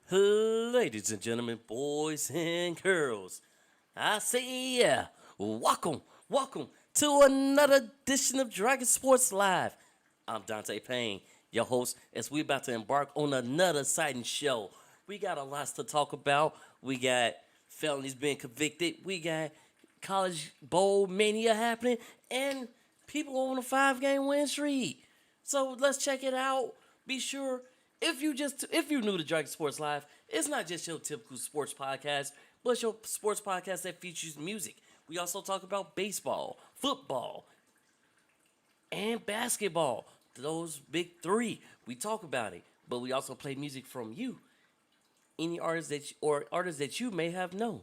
Ladies and gentlemen, boys and girls, I say yeah, welcome to another edition of Dragon Sports Live. I'm Dante Payne, your host, as we about to embark on another exciting show. We got a lot to talk about. We got felonies being convicted. We got college bowl mania happening, and people on a 5-game win streak. So let's check it out. Be sure if you're new to Dragon Sports Live, it's not just your typical sports podcast, but it's your sports podcast that features music. We also talk about baseball, football, and basketball. Those big three. We talk about it, but we also play music from you. Any artists that you may have known.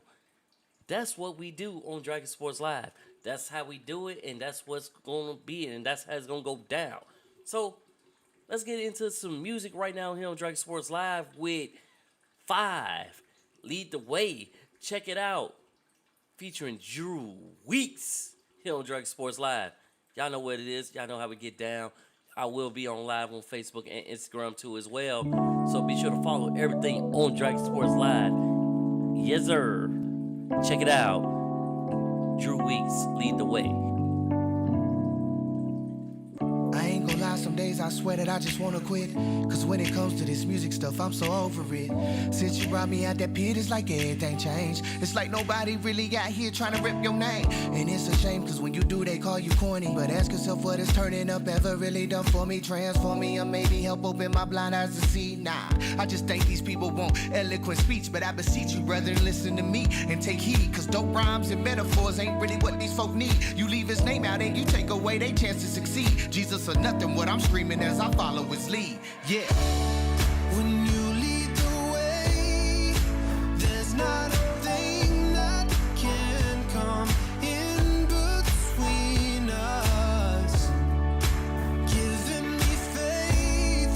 That's what we do on Dragon Sports Live. That's how we do it, and that's what's going to be, and that's how it's going to go down. So let's get into some music right now here on Dragon Sports Live with 5. Lead the Way. Check it out. Featuring Drew Weeks here on Dragon Sports Live. Y'all know what it is. Y'all know how we get down. I will be on live on Facebook and Instagram too as well. So be sure to follow everything on Dragon Sports Live. Yes, sir. Check it out. Drew Weeks, Lead the Way. I ain't gonna lie, some days I swear that I just wanna quit. Cause when it comes to this music stuff, I'm so over it. Since you brought me out that pit, it's like everything changed. It's like nobody really out here trying to rip your name. And it's a shame, cause when you do, they call you corny. But ask yourself, what is turning up ever really done for me? Transform me or maybe help open my blind eyes to see? Nah, I just think these people want eloquent speech. But I beseech you, brother, listen to me and take heed. Cause dope rhymes and metaphors ain't really what these folk need. You leave his name out and you take away their chance to succeed. Jesus or nothing, what I'm screaming as I follow his lead. Yeah. When you lead the way, there's not a thing that can come in between us. Giving me faith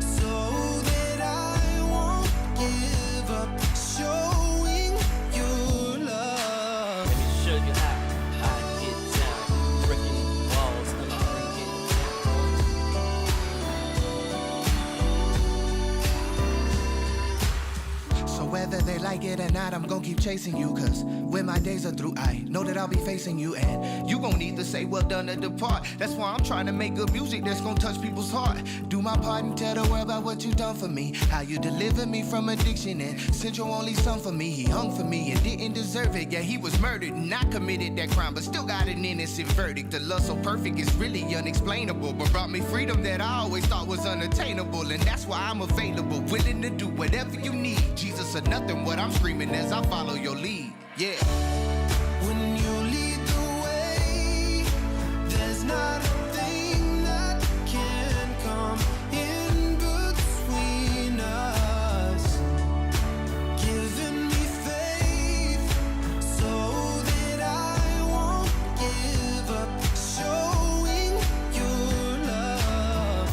so that I won't give up. Showing your love. Let me show you how I get down. Breaking walls and breaking down. So whether they like it or not, I'm gonna keep chasing you. Cause when my days are through, I know that I'll be facing you. And you gon' need to say well done or depart. That's why I'm trying to make good music that's gonna touch people's heart. Do my part and tell the world about what you done for me. How you delivered me from addiction and sent your only son for me. He hung for me and didn't deserve it. Yeah, he was murdered and I committed that crime, but still got an innocent verdict. The love so perfect is really unexplainable, but brought me freedom that I always thought was unattainable. And that's why I'm available, willing to do whatever you need. Jesus or nothing, what I'm screaming as I follow your lead. Yeah. When you lead the way, there's not a thing that can come in between us. Giving me faith so that I won't give up. Showing your love.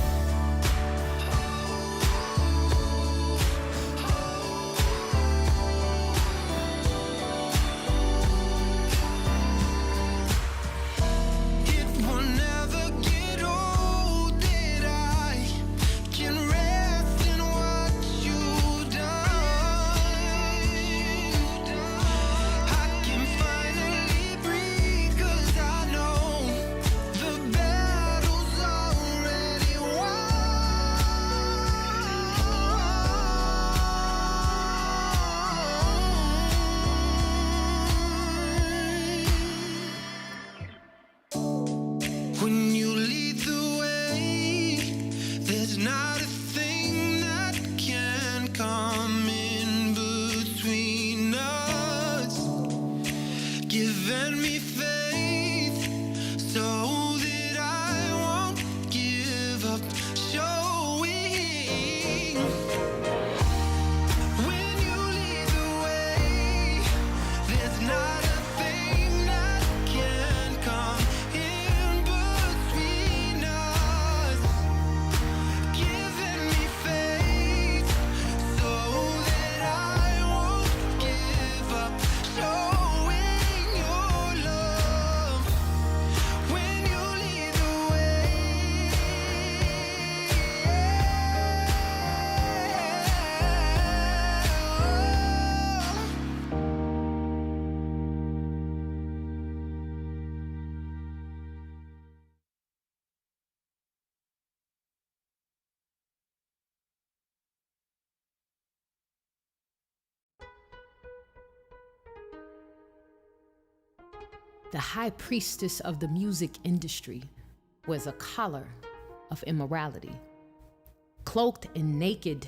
The high priestess of the music industry wears a collar of immorality. Cloaked and naked,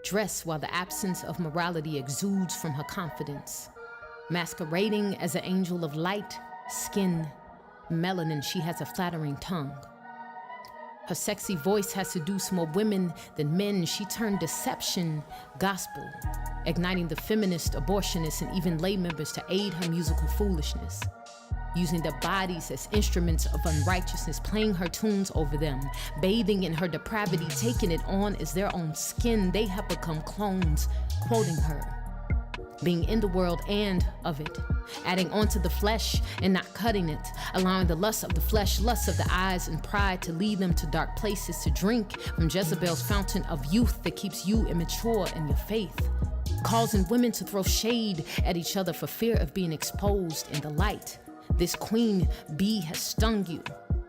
dressed while the absence of morality exudes from her confidence. Masquerading as an angel of light, skin, melanin, she has a flattering tongue. Her sexy voice has seduced more women than men. She turned deception gospel, igniting the feminist, abortionists, and even lay members to aid her musical foolishness. Using their bodies as instruments of unrighteousness, playing her tunes over them, bathing in her depravity, taking it on as their own skin. They have become clones, quoting her, being in the world and of it, adding onto the flesh and not cutting it, allowing the lust of the flesh, lust of the eyes, and pride to lead them to dark places, to drink from Jezebel's fountain of youth that keeps you immature in your faith, causing women to throw shade at each other for fear of being exposed in the light. This queen bee has stung you.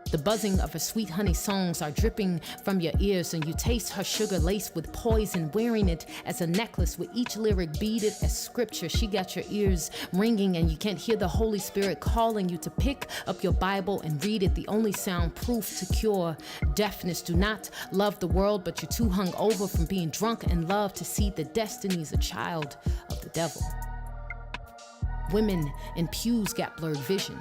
The buzzing of her sweet honey songs are dripping from your ears, and you taste her sugar laced with poison, wearing it as a necklace with each lyric beaded as scripture. She got your ears ringing, and you can't hear the Holy Spirit calling you to pick up your Bible and read it, the only soundproof to cure deafness. Do not love the world, but you're too hung over from being drunk and love to see the destinies a child of the devil. Women in pews got blurred vision.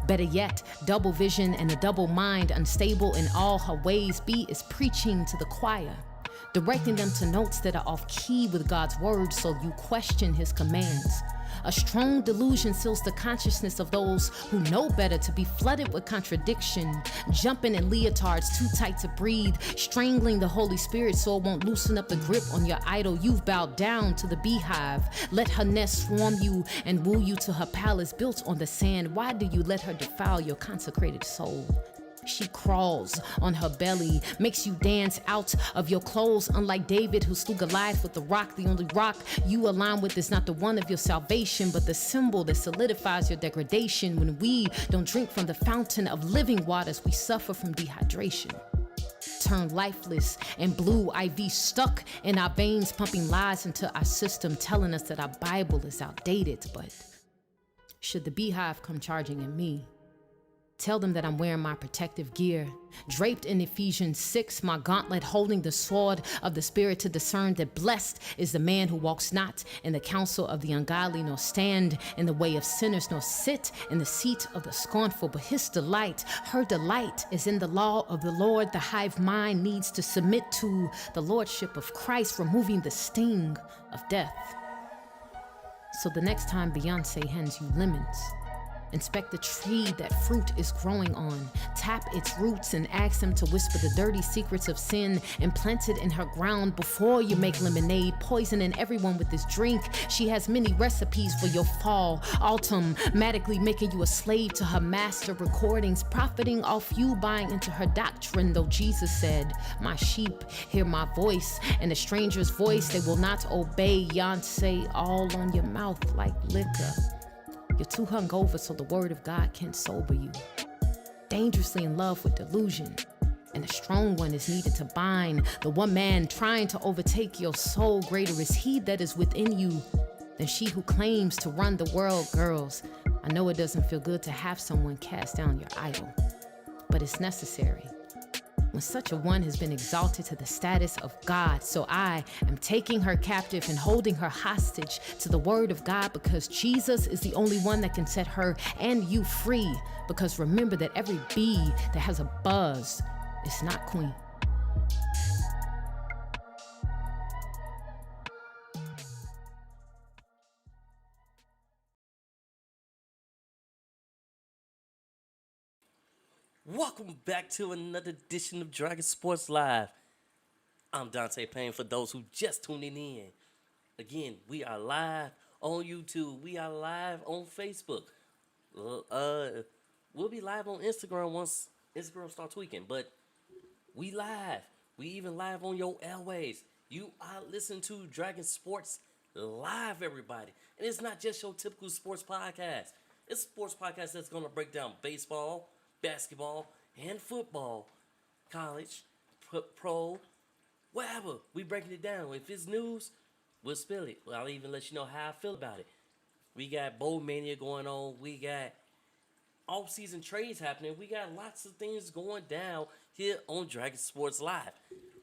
Better yet, double vision and a double mind, unstable in all her ways. B is preaching to the choir, directing them to notes that are off key with God's word, so you question his commands. A strong delusion seals the consciousness of those who know better to be flooded with contradiction, jumping in leotards too tight to breathe, strangling the Holy Spirit so it won't loosen up the grip on your idol. You've bowed down to the beehive. Let her nest swarm you and woo you to her palace built on the sand. Why do you let her defile your consecrated soul? She crawls on her belly, makes you dance out of your clothes. Unlike David, who slew Goliath with the rock, the only rock you align with is not the one of your salvation, but the symbol that solidifies your degradation. When we don't drink from the fountain of living waters, we suffer from dehydration. Turn lifeless and blue IV stuck in our veins, pumping lies into our system, telling us that our Bible is outdated. But should the beehive come charging at me, tell them that I'm wearing my protective gear, draped in Ephesians 6, my gauntlet holding the sword of the Spirit to discern that blessed is the man who walks not in the counsel of the ungodly, nor stand in the way of sinners, nor sit in the seat of the scornful. But his delight, her delight, is in the law of the Lord. The hive mind needs to submit to the lordship of Christ, removing the sting of death. So the next time Beyonce hands you lemons, inspect the tree that fruit is growing on. Tap its roots and ask them to whisper the dirty secrets of sin implanted in her ground before you make lemonade, poisoning everyone with this drink. She has many recipes for your fall, automatically making you a slave to her master recordings, profiting off you buying into her doctrine. Though Jesus said, my sheep hear my voice, and a stranger's voice they will not obey. Beyonce all on your mouth like liquor. You're too hungover so the word of God can't sober you. Dangerously in love with delusion, and a strong one is needed to bind the one man trying to overtake your soul. Greater is he that is within you than she who claims to run the world. Girls, I know it doesn't feel good to have someone cast down your idol, but it's necessary when such a one has been exalted to the status of God. So I am taking her captive and holding her hostage to the word of God, because Jesus is the only one that can set her and you free. Because remember that every bee that has a buzz is not queen. Welcome back to another edition of Dragon Sports Live. I'm Dante Payne for those who just tuning in. Again, we are live on YouTube. We are live on Facebook. We'll be live on Instagram once Instagram starts tweaking, but we live. We even live on your airways. You are listening to Dragon Sports Live, everybody. And it's not just your typical sports podcast. It's a sports podcast that's going to break down baseball, basketball, and football, college, pro, whatever. We breaking it down. If it's news, we'll spill it. Well, I'll even let you know how I feel about it. We got bowl mania going on. We got off-season trades happening. We got lots of things going down here on Dragon Sports Live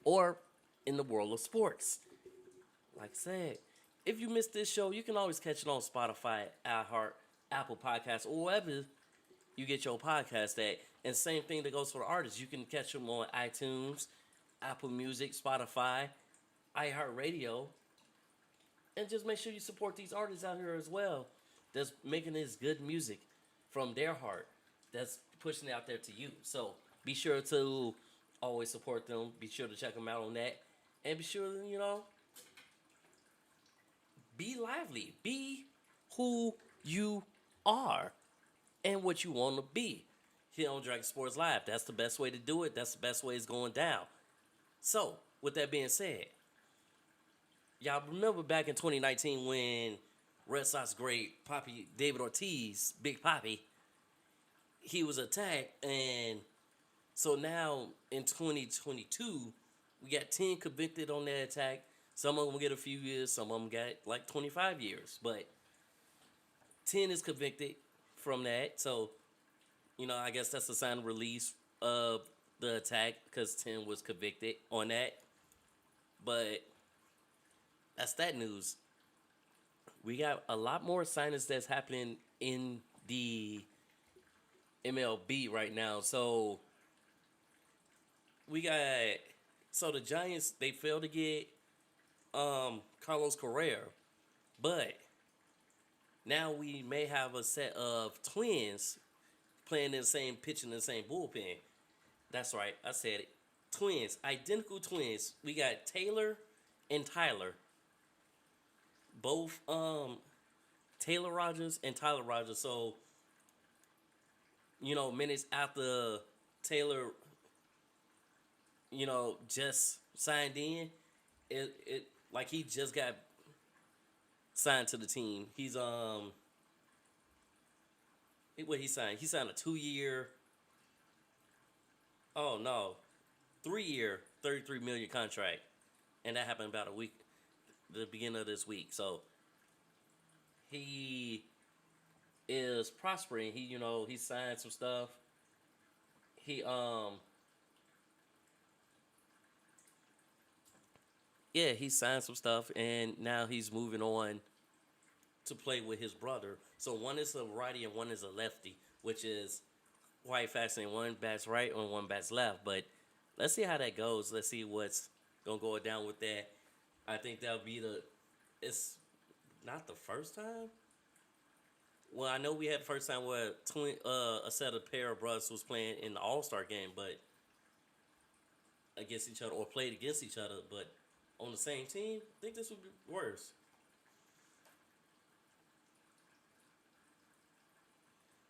or in the world of sports. Like I said, if you missed this show, you can always catch it on Spotify, iHeart, Apple Podcasts, or wherever you get your podcast at. And same thing that goes for the artists. You can catch them on iTunes, Apple Music, Spotify, iHeartRadio. And just make sure you support these artists out here as well that's making this good music from their heart, that's pushing it out there to you. So be sure to always support them. Be sure to check them out on that. And be sure to, be lively. Be who you are and what you want to be here on Dragon Sports Live. That's the best way to do it. That's the best way it's going down. So, with that being said, y'all remember back in 2019 when Red Sox great Papi David Ortiz, Big Papi, he was attacked, and so now in 2022, we got 10 convicted on that attack. Some of them get a few years, some of them got like 25 years, but 10 is convicted from that. So, I guess that's a sign of release of the attack because 10 was convicted on that. But that's that news. We got a lot more signings that's happening in the MLB right now. So the Giants, they failed to get Carlos Correa, but now we may have a set of twins playing in the same pitch in the same bullpen. That's right, I said it. Twins, identical twins. We got Taylor and Tyler. Both Taylor Rogers and Tyler Rogers. So, minutes after Taylor, just signed in, it like he just got signed to the team. He's what he signed? He signed a 2-year. Oh no, 3-year, $33 million contract, and that happened about the beginning of this week. So he is prospering. He signed some stuff. He signed some stuff, and now he's moving on to play with his brother. So one is a righty and one is a lefty, which is quite fascinating. One bats right and one bats left. But let's see how that goes. Let's see what's going to go down with that. I think that'll be it's not the first time. Well, I know we had the first time where a set of pair of brothers was playing in the All-Star game, but against each other or played against each other, but on the same team, I think this would be worse.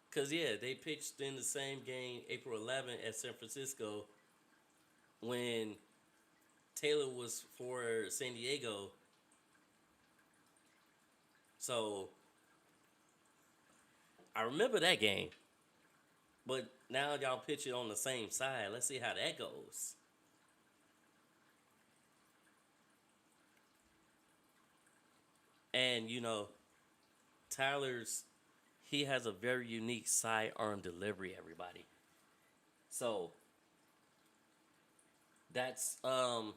Because, they pitched in the same game April 11th at San Francisco when Taylor was for San Diego. So, I remember that game. But now y'all pitch it on the same side. Let's see how that goes. And, he has a very unique sidearm delivery, everybody. So, that's, that's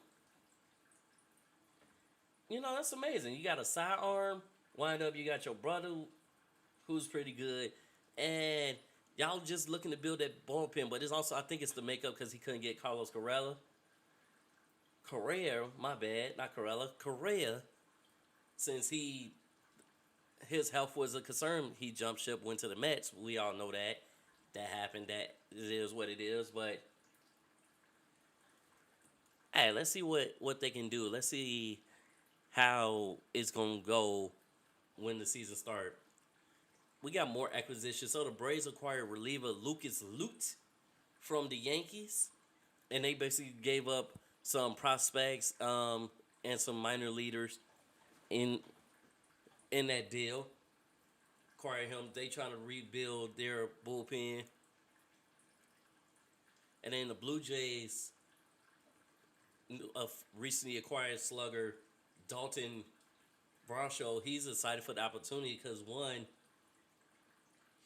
amazing. You got a sidearm, wind up, you got your brother who's pretty good, and y'all just looking to build that bullpen, but it's also, I think it's the makeup because he couldn't get Carlos Correa, my bad, not Correa, since his health was a concern, he jumped ship, went to the Mets. We all know that. That happened. That it is what it is. But, hey, let's see what they can do. Let's see how it's going to go when the season starts. We got more acquisitions. So the Braves acquired reliever Lucas Lute from the Yankees. And they basically gave up some prospects and some minor leaders in that deal. Acquired him. They trying to rebuild their bullpen. And then the Blue Jays recently acquired slugger Daulton Varsho. He's excited for the opportunity because, one,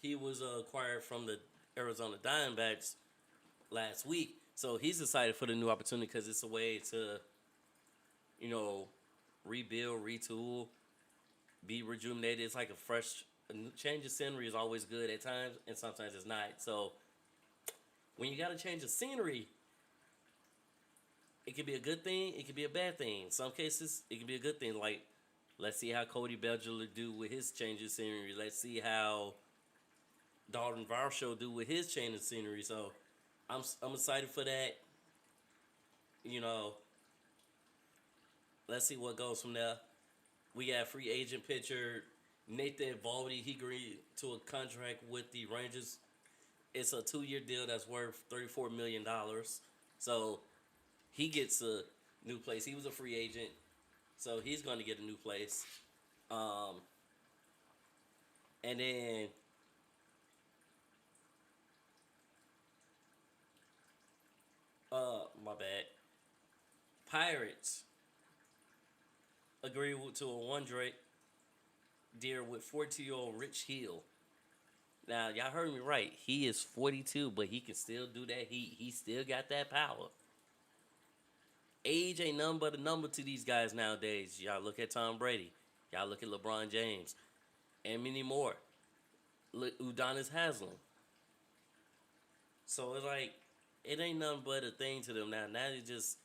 he was acquired from the Arizona Diamondbacks last week. So he's excited for the new opportunity because it's a way to, you know, rebuild, retool, be rejuvenated. It's like a change of scenery is always good at times, and sometimes it's not. So when you got to change the scenery, it can be a good thing, it can be a bad thing. In some cases, it can be a good thing. Like, let's see how Cody Bellinger do with his change of scenery. Let's see how Daulton Varsho do with his change of scenery. So I'm excited for that. You know, let's see what goes from there. We got free agent pitcher Nathan Eovaldi. He agreed to a contract with the Rangers. It's a 2-year deal that's worth $34 million. So he gets a new place. He was a free agent, so he's going to get a new place. And then my bad. Pirates agreed to a one-year deal with 42-year-old Rich Hilll. Now, y'all heard me right. He is 42, but he can still do that. He still got that power. Age ain't nothing but a number to these guys nowadays. Y'all look at Tom Brady. Y'all look at LeBron James. And many more. Look, Udonis Haslam. So it's like, it ain't nothing but a thing to them now. Now it's just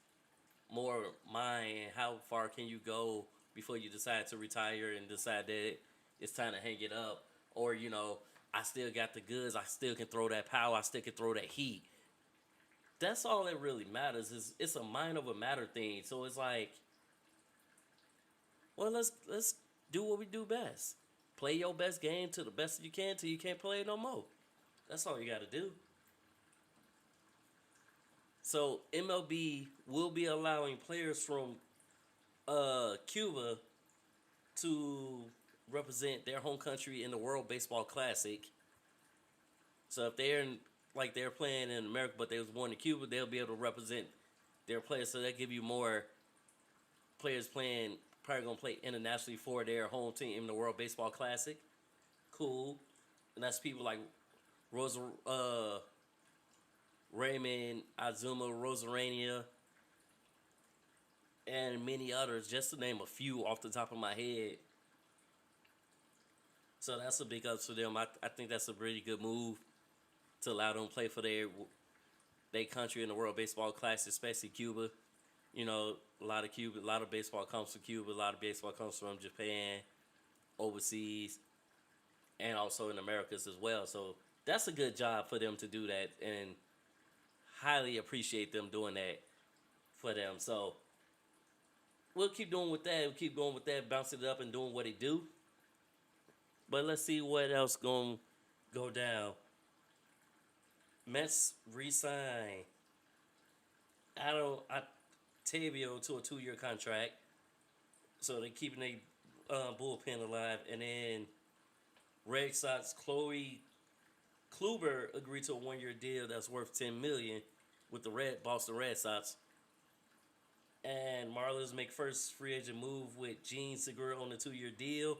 more mind. How far can you go before you decide to retire and decide that it's time to hang it up? Or, you know, I still got the goods. I still can throw that power. I still can throw that heat. That's all that really matters. It's a mind over matter thing. So it's like, well, let's do what we do best. Play your best game to the best you can till you can't play it no more. That's all you got to do. So MLB will be allowing players from Cuba to represent their home country in the World Baseball Classic. So if they're playing in America, but they was born in Cuba, they'll be able to represent their players. So that give you more players probably gonna play internationally for their home team in the World Baseball Classic. Cool. And that's people like Raymond Azuma Rosarania, and many others, just to name a few off the top of my head. So that's a big ups for them. I think that's a really good move to allow them to play for their country in the World Baseball Classic, especially Cuba. You know, a lot of baseball comes from Cuba, a lot of baseball comes from Japan, overseas, and also in Americas as well. So that's a good job for them to do that, and highly appreciate them doing that for them. So we'll keep doing with that. We'll keep going with that, bouncing it up and doing what they do. But let's see what else going to go down. Mets re-sign Adam Ottavino to a 2-year contract. So they're keeping their bullpen alive. And then Red Sox Kluber agreed to a 1-year deal that's worth $10 million with the Boston Red Sox. And Marlins make first free agent move with Jean Segura on a 2-year deal.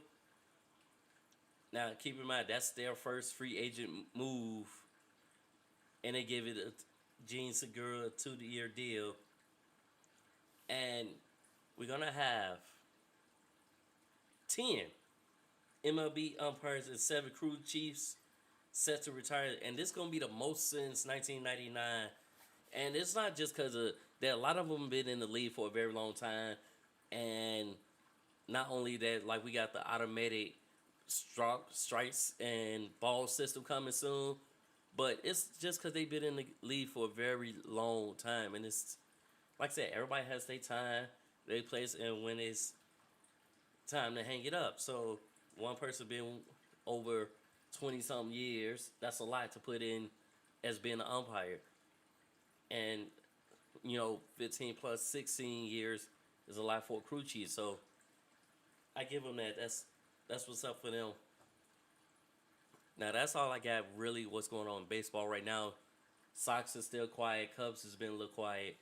Now, keep in mind, that's their first free agent move. And they give it Jean Segura a 2-year deal. And we're going to have 10 MLB umpires and 7 crew chiefs set to retire. And this is going to be the most since 1999. And it's not just because of that. A lot of them been in the league for a very long time. And not only that, like we got the automatic strikes and ball system coming soon. But it's just because they've been in the league for a very long time. And it's, like I said, everybody has their time, their place, and when it's time to hang it up. So one person been over 20-something years, that's a lot to put in as being an umpire. And, 15 plus 16 years is a lot for a crew chief. So I give them that. That's what's up for them. Now, that's all I got really what's going on in baseball right now. Sox is still quiet. Cubs has been a little quiet.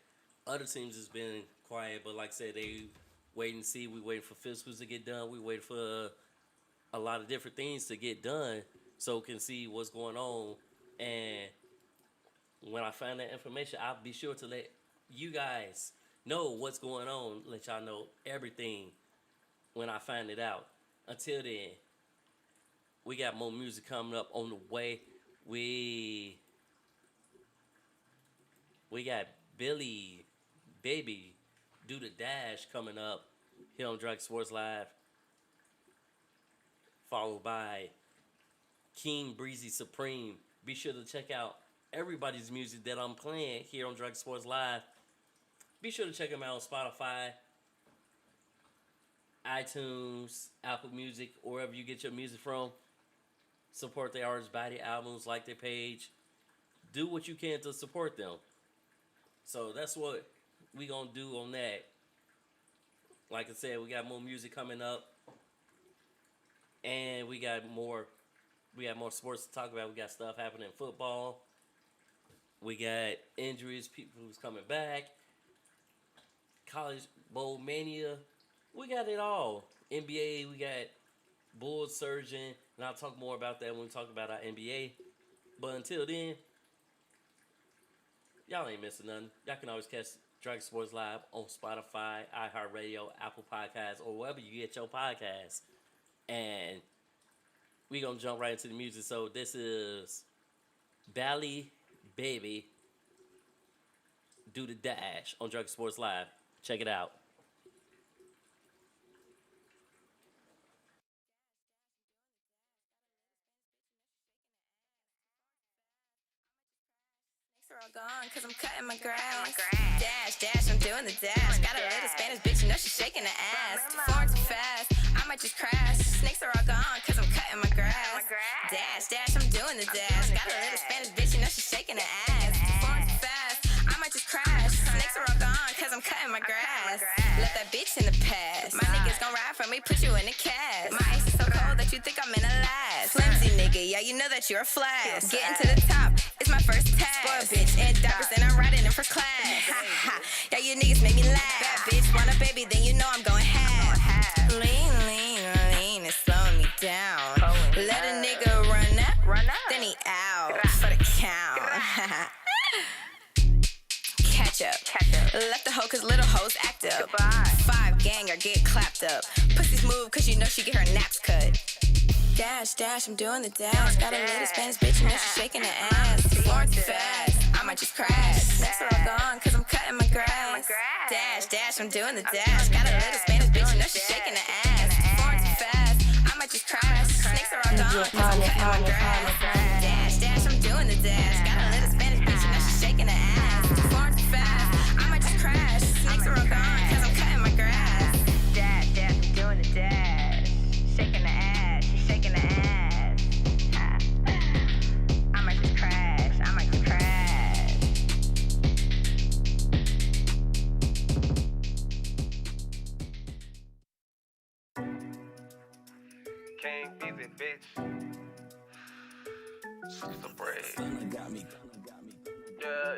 Other teams has been quiet, but like I said, they wait and see. We waiting for physicals to get done. We wait for a lot of different things to get done so can see what's going on. And when I find that information, I'll be sure to let you guys know what's going on, let y'all know everything when I find it out. Until then, we got more music coming up on the way. We got Billy Baby Do the Dash coming up here on Drag Sports Live, followed by King Breezy Supreme. Be sure to check out everybody's music that I'm playing here on Drag Sports Live. Be sure to check them out on Spotify, iTunes, Apple Music, or wherever you get your music from. Support their artists, buy their albums, like their page. Do what you can to support them. So that's what we gonna do on that. Like I said, we got more music coming up, and we got more sports to talk about. We got stuff happening in football. We got injuries, people who's coming back, college bowl mania. We got it all. NBA, we got Bulls surging, and I'll talk more about that when we talk about our NBA. But until then, y'all ain't missing nothing. Y'all can always catch Drag Sports Live on Spotify, iHeartRadio, Apple Podcasts, or wherever you get your podcasts. And we gonna jump right into the music. So this is Bally Baby Do the Dash on Drug Sports Live. Check it out. Gone, cause I'm cutting my grass. Dash, dash, I'm doing the dash. Got a little Spanish bitch, you know she's shaking her ass. Too foreign, too fast, I might just crash. Snakes are all gone, cause I'm cutting my grass. Dash, dash, I'm doing the dash. Got a little Spanish bitch, you know she's shaking her ass. Too foreign, too fast, I might just crash. Snakes are all gone, cause I'm cutting my grass. Left that bitch in the past. My niggas gon' ride for me, put you in the cast. My ice is so cold that you think I'm in a last. Flimsy nigga, yeah, you know that you're a flash. Getting to the top, it's my first task. Spoiled bitch and diapers, and I'm riding in for class. Ha ha, yeah, you niggas make me laugh. Bad bitch want a baby, then you know I'm going half. Lean, lean, lean, it's slowing me down. Let a nigga run up, then he out for the count. Catch up. Left the hoe cause little hoes act up. Goodbye. 5 gang or get clapped up. Pussy smooth cause you know she get her naps cut. Dash, dash, I'm doing the dash. Got a little Spanish bitch, you know she's shaking her ass. Foreign too fast, I might just crash. Snacks are all gone, cause I'm cutting my grass. Dash, dash, I'm doing the dash. Got a little Spanish bitch, you know she's shaking her ass. Foreign too fast, I might just crash. Snakes are all gone, cause I'm cutting my grass. Dash, dash, I'm doing the dash. Got a little Spanish bitch, you know she's shaking her ass. Foreign too fast, I might just crash. Snakes are all gone, cause I'm cutting my grass. Dash, dash, I'm doing the dash. Shaking the ass, she's shaking the ass. I might just crash, I might just crash. King Easy, bitch. Super brave. Got me. Yeah.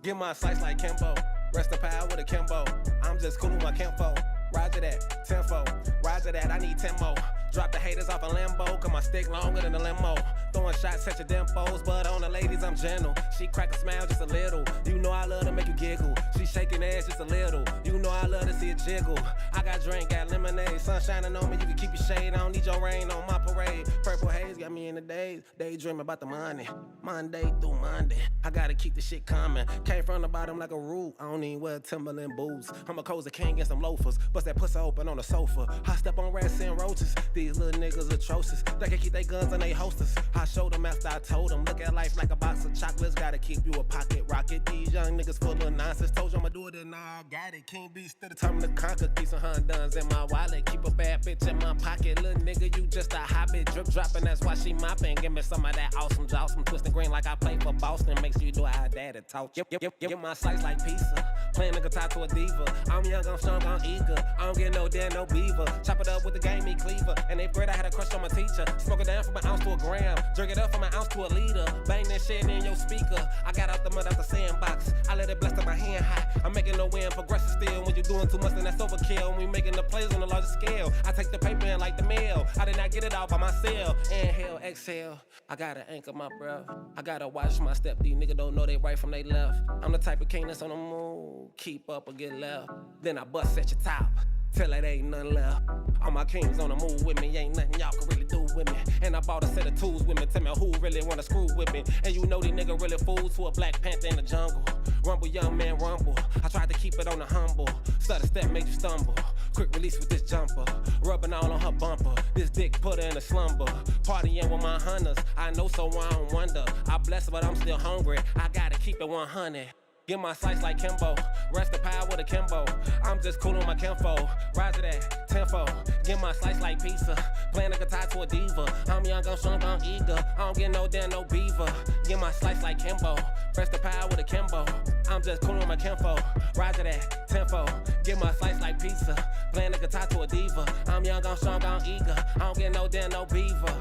Get my slice like Kimbo. Rest the power with a Kimbo. I'm just cool with my Kimbo. Roger that, tenfold. Roger that, I need 10 more. Drop the haters off a limbo, cause my stick longer than a limo. Throwing shots at your dimples, but on the ladies I'm gentle. She crack a smile just a little. You know I love to make you giggle. She shaking ass just a little. You know I love to see it jiggle. I got drink, got lemonade. Sun shining on me, you can keep your shade. I don't need your rain on my parade. Purple haze got me in the days. Daydreaming about the money. Monday through Monday. I gotta keep the shit coming. Came from the bottom like a root. I don't even wear Timberland boots. I'm a cozy king and some loafers. Bust that pussy open on the sofa. I step on rats and roaches. These little niggas atrocious. They can keep their guns and they holsters. I showed them after I told them. Look at life like a box of chocolates. Gotta keep you a pocket rocket. These young niggas full of nonsense. Told you I'ma do it and I got it. King B still determined to conquer. Keep some Honduns in my wallet. Keep a bad bitch in my pocket. Little nigga, you just a hobbit. Drip dropping, that's why she mopping. Give me some of that awesome jawsome. Twisting green like I play for Boston. Make sure you do how daddy talk. Get my slice like pizza. Playing the guitar to a diva. I'm young, I'm strong, I'm eager. I don't get no damn, no beaver. Chop it up with the game, me cleaver. And they bread, I had a crush on my teacher. Smoke it down from an ounce to a gram. Jerk it up from an ounce to a liter. Bang this that shit in your speaker. I got out the mud out the sandbox. I let it blast to my hand high. I'm making no win, progressive still. When you're doing too much, then that's overkill. When we making the plays on a larger scale, I take the paper in like the mail. I did not get it all by myself. Inhale, exhale. I gotta anchor my breath. I gotta watch my step. These niggas don't know they right from they left. I'm the type of king that's on the move. Keep up or get left. Then I bust at your top. Till it ain't nothing left. All my kings on the move with me. Ain't nothing y'all can really do with me. And I bought a set of tools with me. Tell me who really wanna screw with me. And you know these niggas really fools to a Black Panther in the jungle. Rumble, young man, rumble. I tried to keep it on the humble. Stutter step made you stumble. Quick release with this jumper. Rubbing all on her bumper. This dick put her in a slumber. Partying with my hunters. I know, so I don't wonder. I bless her, but I'm still hungry. I gotta keep it 100. Get my slice like Kimbo, rest the pie with a Kimbo. I'm just cool on my Kimbo, rise to that tenfold. Get my slice like pizza, playing a guitar to a diva. I'm young, I'm strong, I'm eager. I don't get no damn, no beaver. Get my slice like Kimbo, rest the pie with a Kimbo. I'm just cool on my Kimbo, rise to that tenfold. Get my slice like pizza, playing a guitar to a diva. I'm young, I'm strong, I'm eager. I don't get no damn, no beaver.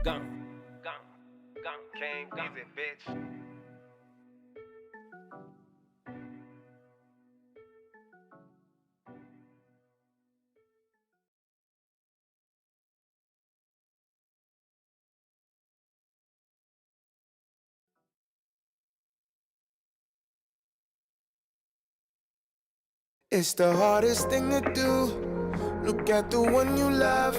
Gone. King, easy, bitch. It's the hardest thing to do. Look at the one you love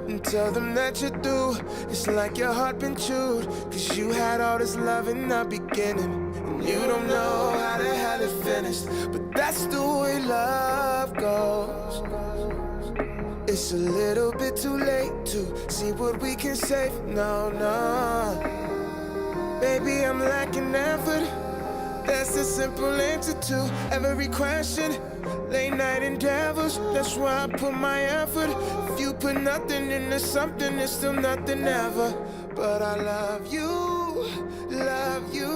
and tell them that you're through. It's like your heart been chewed, cause you had all this love in the beginning, and you don't know how the hell it finished. But that's the way love goes. It's a little bit too late to see what we can save. No, no, baby, I'm lacking effort. That's the simple answer to every question. Late night endeavors, that's why I put my effort. If you put nothing into something, it's still nothing ever. But I love you, love you.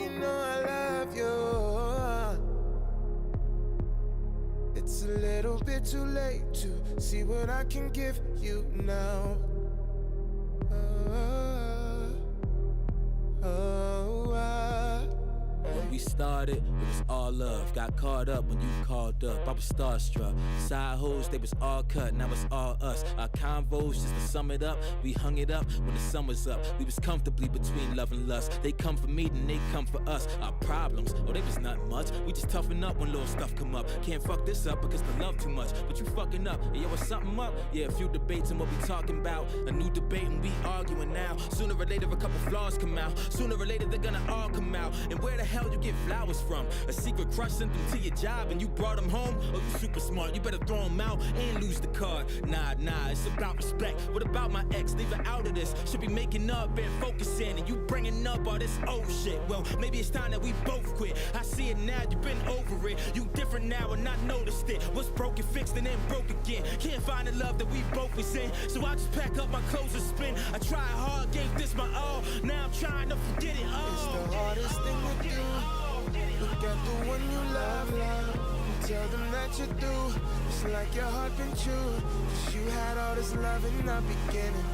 You know I love you. It's a little bit too late to see what I can give you now. When we started, it was all love. Got caught up when you called up. I was starstruck. Side hoes, they was all cut. Now it's all us. Our convos, just to sum it up, we hung it up when the sun was up. We was comfortably between love and lust. They come for me, then they come for us. Our problems, oh, they was not much. We just toughen up when little stuff come up. Can't fuck this up because the love too much. But you fucking up. Hey, yo, what's something up? Yeah, a few debates on what we talking about. A new debate and we arguing now. Sooner or later, a couple flaws come out. Sooner or later, they're gonna all come out. And where the hell you get flowers from? A secret crush sent them to your job and you brought them home? Oh, you super smart, you better throw them out and lose the card. Nah, it's about respect. What about my ex? Leave her out of this. Should be making up and focusing, and you bringing up all this old shit. Well, maybe it's time that we both quit. I see it now, you've been over it. You different now and I noticed it. What's broken fixed and then broke again. Can't find the love that we both was in, so I just pack up my clothes and spin. I tried hard, gave this my all. Now I'm trying to forget it all. It's the hardest thing to do. Look at the one you love, and tell them that you're through. It's like your heart been chewed, cause you had all this love in the beginning,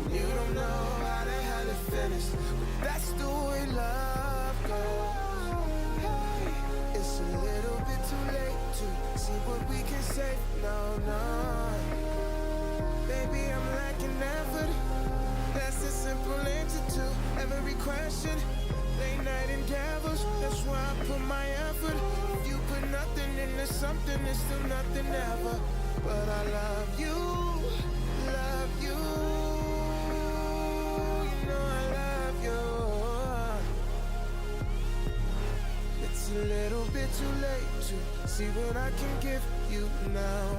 and you don't know how the hell it finished. But that's the way love goes. Hey, it's a little bit too late to see what we can say. No, baby, I'm lacking effort. That's the simple answer to every question. Late night endeavors, that's why I put my effort. If you put nothing into something, it's still nothing ever. But I love you, love you. You know I love you. It's a little bit too late to see what I can give you now.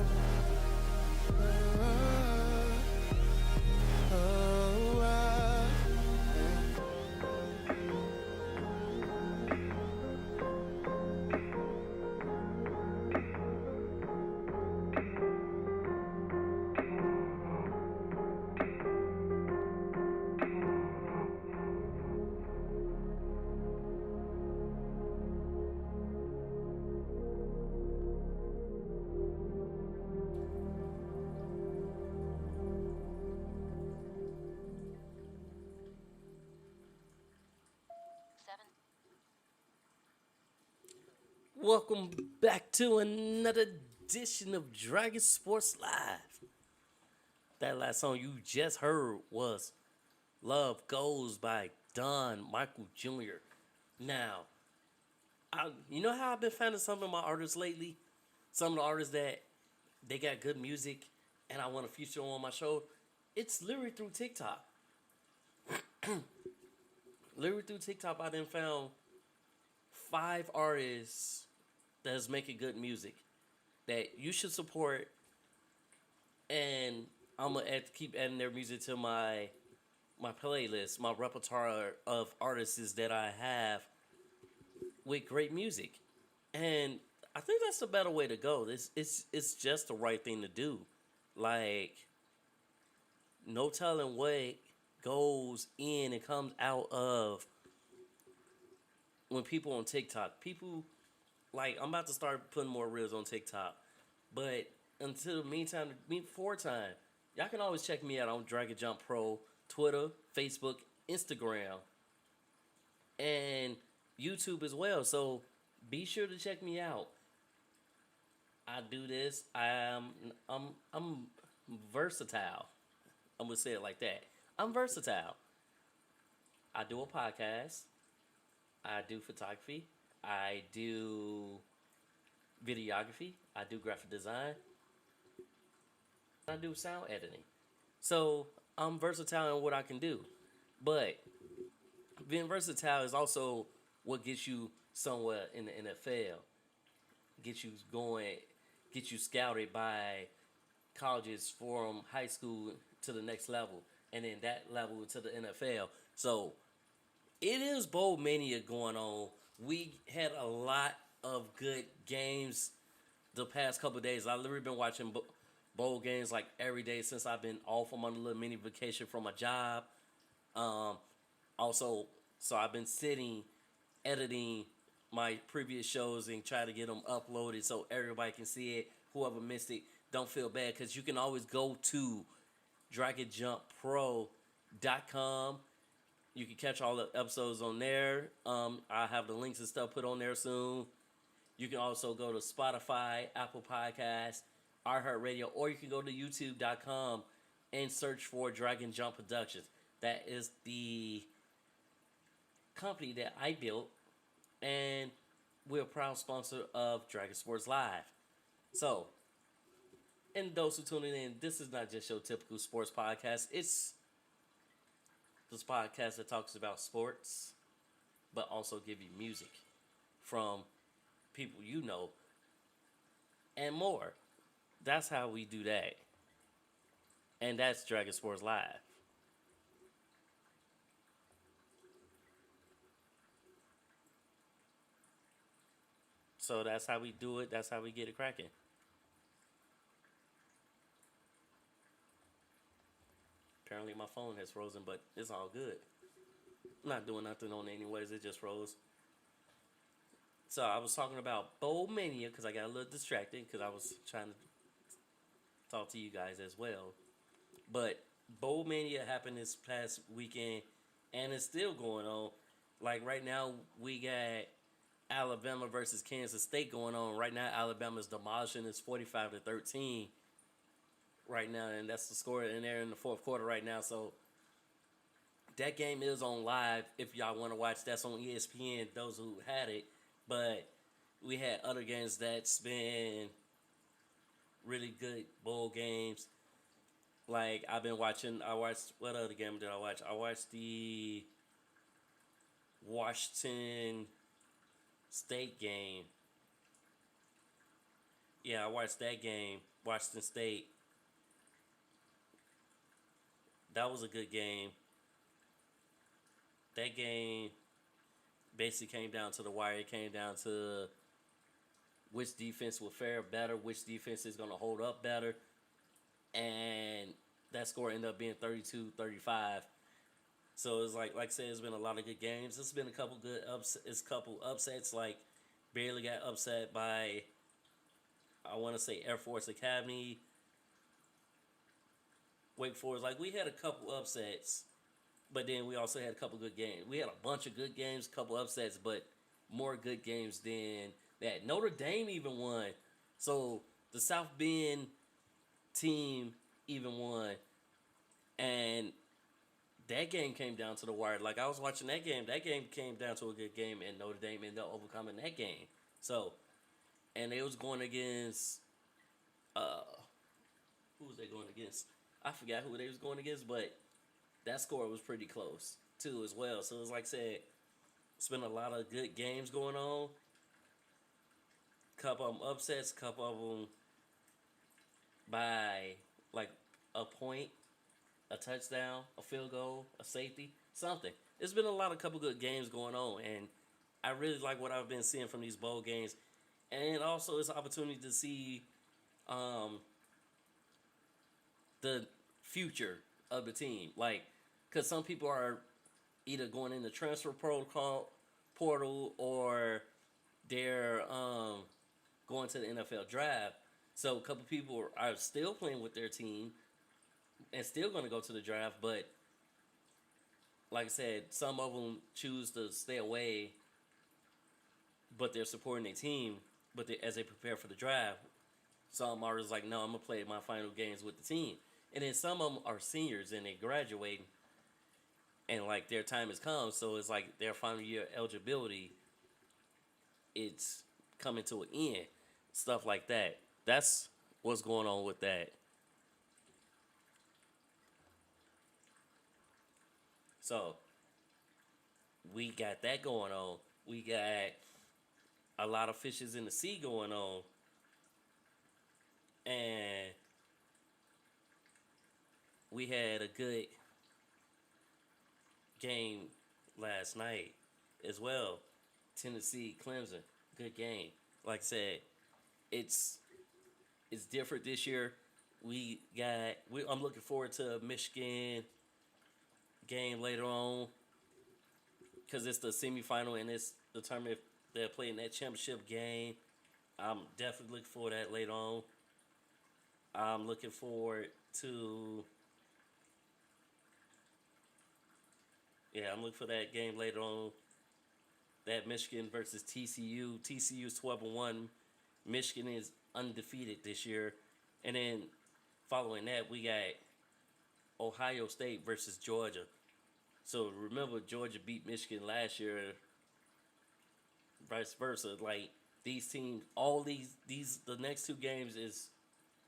Welcome back to another edition of Dragon Sports Live. That last song you just heard was Love Goes by Don Michael Jr. Now, you know how I've been finding some of my artists lately? Some of the artists that they got good music and I want to feature on my show? It's literally through TikTok. Literally through TikTok, I then found 5 artists that's making good music that you should support, and I'm gonna keep adding their music to my playlist, my repertoire of artists that I have with great music, and I think that's the better way to go. It's just the right thing to do. Like, no telling what goes in and comes out of when people on TikTok. People, like, I'm about to start putting more reels on TikTok. But until the meantime, y'all can always check me out on Dragon Jump Pro, Twitter, Facebook, Instagram, and YouTube as well. So be sure to check me out. I do this. I'm versatile. I'm gonna say it like that. I'm versatile. I do a podcast. I do photography. I do videography. I do graphic design. I do sound editing. So I'm versatile in what I can do. But being versatile is also what gets you somewhere in the NFL. Get you going, get you scouted by colleges from high school to the next level, and then that level to the NFL. So it is bowl mania going on. We had a lot of good games the past couple of days. I've literally been watching bowl games like every day since I've been off on my little mini vacation from my job. Also, so I've been sitting, editing my previous shows and try to get them uploaded so everybody can see it. Whoever missed it, don't feel bad, because you can always go to DragonJumpPro.com. You can catch all the episodes on there. I have the links and stuff put on there soon. You can also go to Spotify, Apple Podcasts, iHeartRadio, or you can go to YouTube.com and search for Dragon Jump Productions. That is the company that I built, and we're a proud sponsor of Dragon Sports Live. So, and those who tuning in, this is not just your typical sports podcast. It's this podcast that talks about sports, but also give you music from people you know and more. That's how we do that. And that's Dragon Sports Live. So that's how we do it. That's how we get it cracking. Apparently my phone has frozen, but it's all good. I'm not doing nothing on it anyways. It just froze. So I was talking about Bowl Mania because I got a little distracted because I was trying to talk to you guys as well. But Bowl Mania happened this past weekend, and it's still going on. Like right now, we got Alabama versus Kansas State going on. Right now, Alabama's demolishing. It's 45-13 right now, and that's the score in there in the fourth quarter right now. So that game is on live if y'all want to watch. That's on ESPN, those who had it. But we had other games that's been really good bowl games. Like I watched, what other game did I watch? I watched the Washington State game. Yeah, I watched that game, Washington State. That was a good game. That game basically came down to the wire. It came down to which defense will fare better, which defense is going to hold up better. And that score ended up being 32-35. So it's like I said, it's been a lot of good games. It's been a couple good upsets. Like barely got upset by, I want to say, Air Force Academy, Wake Forest. Like we had a couple upsets, but then we also had a couple good games. We had a bunch of good games, a couple upsets, but more good games than that. Notre Dame even won. So the South Bend team even won. And that game came down to the wire. Like, I was watching that game. That game came down to a good game, and Notre Dame ended up overcoming that game. So, and they was going against, who was they going against? I forgot who they was going against, but that score was pretty close, too, as well. So, it was like I said, it's been a lot of good games going on. Couple of them upsets, couple of them by, like, a point, a touchdown, a field goal, a safety, something. It's been a couple good games going on, and I really like what I've been seeing from these bowl games. And also, it's an opportunity to see the future of the team. Like, because some people are either going in the transfer portal or they're going to the NFL draft. So a couple people are still playing with their team and still going to go to the draft. But like I said, some of them choose to stay away, but they're supporting their team. But as they prepare for the draft, some are just like, no, I'm going to play my final games with the team. And then some of them are seniors and they're graduating. And, like, their time has come. So it's like their final year eligibility, it's coming to an end. Stuff like that. That's what's going on with that. So, we got that going on. We got a lot of fishes in the sea going on. And we had a good game last night as well. Tennessee, Clemson, good game. Like I said, it's different this year. I'm looking forward to a Michigan game later on because it's the semifinal and it's determined if they're playing that championship game. I'm definitely looking forward to that later on. I'm looking forward to I'm looking for that game later on. That Michigan versus TCU. TCU is 12-1. Michigan is undefeated this year. And then following that, we got Ohio State versus Georgia. So remember, Georgia beat Michigan last year. Vice versa. Like, these teams, all the next two games is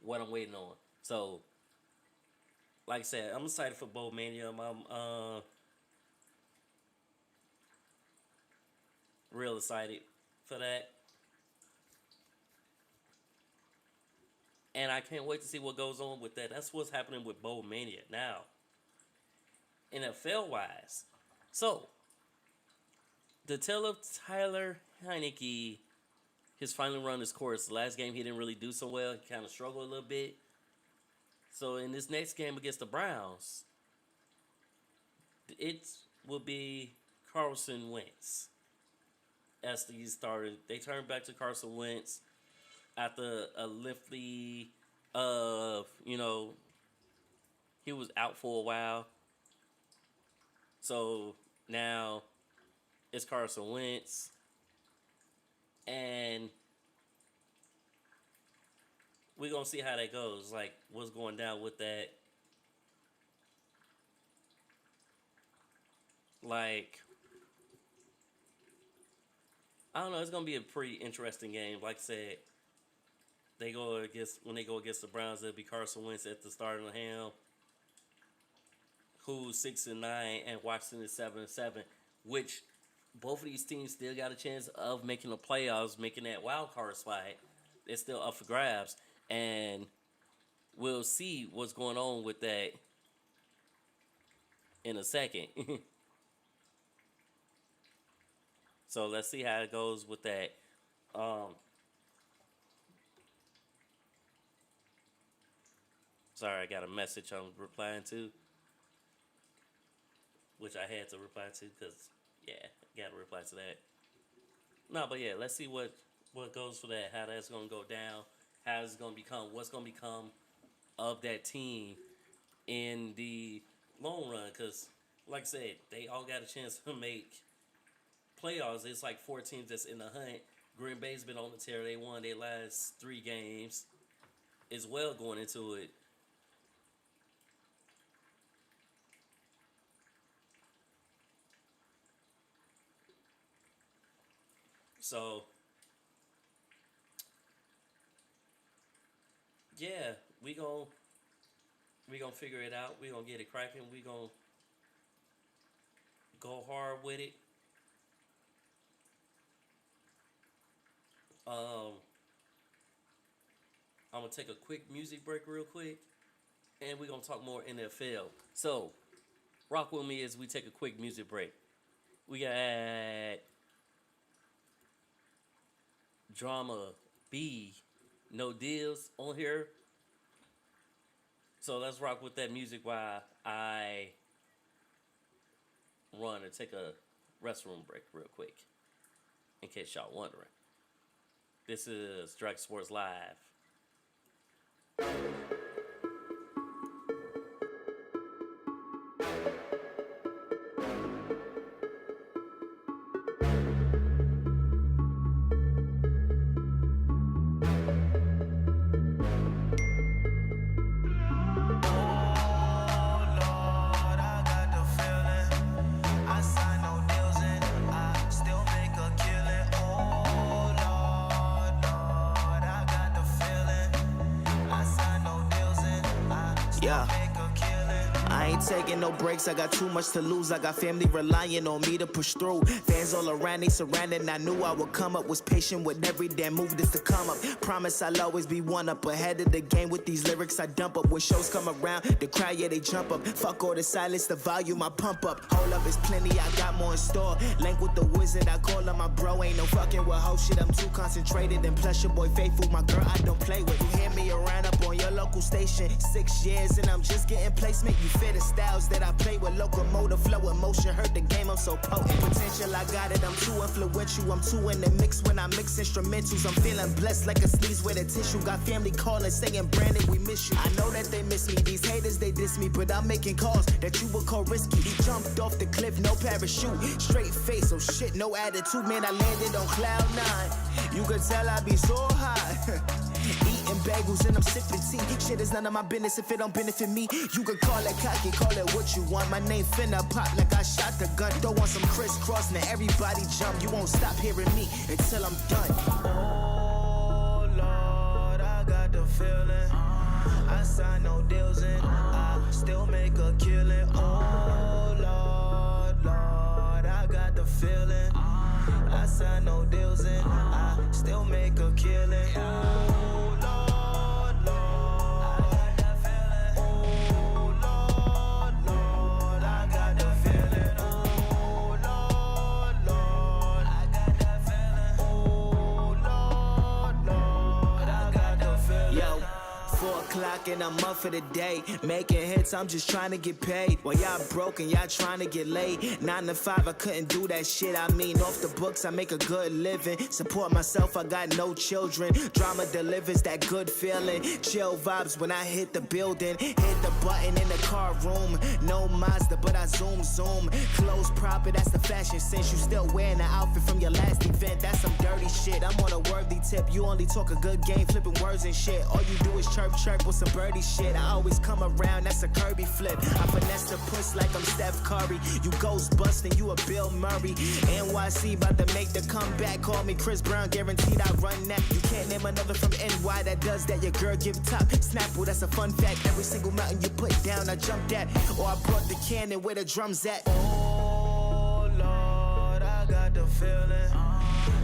what I'm waiting on. So, like I said, I'm excited for Bowl Mania. I'm real excited for that. And I can't wait to see what goes on with that. That's what's happening with Bowl Mania now. NFL-wise. So, the tale of Tyler Heineke, his final run his course. Last game, he didn't really do so well. He kind of struggled a little bit. So, in this next game against the Browns, it will be Carson Wentz as the starter. They turned back to Carson Wentz after a lengthy, he was out for a while. So now it's Carson Wentz. And we're going to see how that goes. Like, what's going down with that. Like, I don't know. It's going to be a pretty interesting game. Like I said, when they go against the Browns, it'll be Carson Wentz at the start of the helm, who's 6-9, and Washington is 7-7, which both of these teams still got a chance of making the playoffs, making that wild card spot. It's still up for grabs, and we'll see what's going on with that in a second. So let's see how it goes with that. Sorry, I got a message I'm replying to, which I had to reply to because, got to reply to that. No, but let's see what goes for that, how that's going to go down, how it's going to become, what's going to become of that team in the long run. Because, like I said, they all got a chance to make playoffs. It's like 4 teams that's in the hunt Green Bay's been on the tear. They won their last 3 games as well going into it. So, yeah, we gonna figure it out. We gonna get it cracking. We gonna go hard with it. Um, I'm gonna take a quick music break real quick, and we're gonna talk more NFL. So, rock with me as we take a quick music break. We got Drama B, No Deals on here. So let's rock with that music while I run and take a restroom break real quick, in case y'all wondering. This is Dragon Sports Live. Taking no breaks, I got too much to lose. I got family relying on me to push through. Fans all around, they surrounding. I knew I would come up. Was patient with every damn move just to come up. Promise I'll always be one up ahead of the game with these lyrics I dump up. When shows come around, the crowd, yeah, they jump up. Fuck all the silence, the volume I pump up. Hold up, it's plenty, I got more in store. Link with the wizard, I call him my bro. Ain't no fucking with hoe shit, I'm too concentrated. And plus your boy faithful, my girl I don't play with. You hear me around up on your local station. 6 years and I'm just getting placement. You fit the styles that I play with, locomotive flow, emotion, hurt the game, I'm so potent. Potential, I got it, I'm too influential, I'm too in the mix when I mix instrumentals. I'm feeling blessed like a sneeze with a tissue. Got family calling, saying, Brandon, we miss you. I know that they miss me, these haters, they diss me, but I'm making calls that you would call risky. He jumped off the cliff, no parachute, straight face, oh shit, no attitude, man, I landed on cloud 9. You could tell I be so high. Eating bagels and I'm sipping tea. Shit is none of my business if it don't benefit me. You can call it cocky, call it what you want. My name finna pop like I shot the gun. Throw on some crisscross, now everybody jump. You won't stop hearing me until I'm done. Oh Lord, I got the feeling. I sign no deals and I still make a killing. Oh Lord, Lord, I got the feeling. I sign no deals and I still make a killing. Oh Lord, Lord, I got that feeling. Oh Lord, Lord, I got the feeling. Oh Lord, Lord, I got that feeling. Oh Lord, Lord, I got the feeling. Yo. 4 o'clock and I'm up for the day. Making hits, I'm just trying to get paid. While y'all broken, y'all trying to get laid. 9 to 5, I couldn't do that shit. I mean, off the books, I make a good living. Support myself, I got no children. Drama delivers that good feeling. Chill vibes when I hit the building. Hit the button in the car room. No Mazda, but I zoom. Clothes proper, that's the fashion sense. You still wearing the outfit from your last event. That's some dirty shit. I'm on a worthy tip. You only talk a good game, flipping words and shit. All you do is chirp with some birdie shit. I always come around, that's a Kirby flip. I finesse the puss like I'm Steph Curry. You ghost busting, you a Bill Murray. NYC about to make the comeback. Call me Chris Brown, guaranteed I run that. You can't name another from NY that does that. Your girl give top. Snapple, that's a fun fact. Every single mountain you put down, I jumped at. Or I brought the cannon where the drums at. Oh Lord, I got the feeling.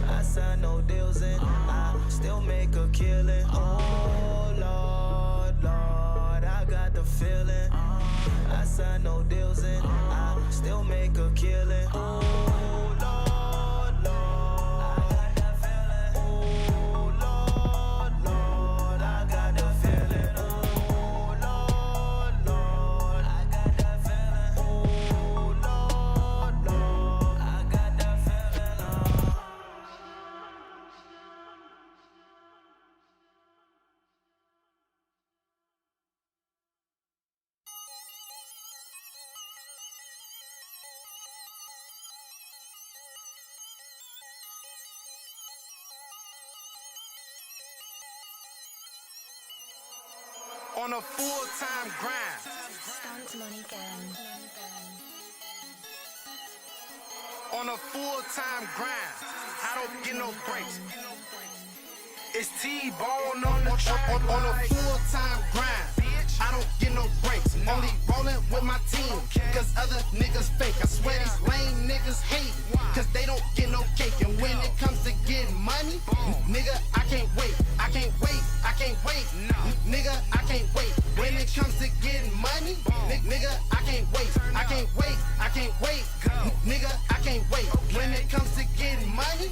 I sign no deals and I still make a killing. Oh Lord, Lord, I got the feeling. I sign no deals and I still make a killing. Oh Lord, Lord, I got that feeling. Oh Lord, Lord, I got the feeling. Oh Lord, Lord, I got that feeling. Oh Lord, Lord, I got that feeling. On a full-time grind. On a full-time grind. I don't get no breaks. It's T-Bone on the track. On a full-time grind. I don't get no breaks. Only rolling with my team. Cause other niggas fake. I swear these lame niggas hate. Cause they don't get no cake. And when it comes to getting money, nigga, I can't wait. I can't wait. I can't wait. Nigga, I can't wait. When it comes to getting money, nigga, I can't wait. I can't wait. I can't wait. Nigga, I can't wait. When it comes to getting money,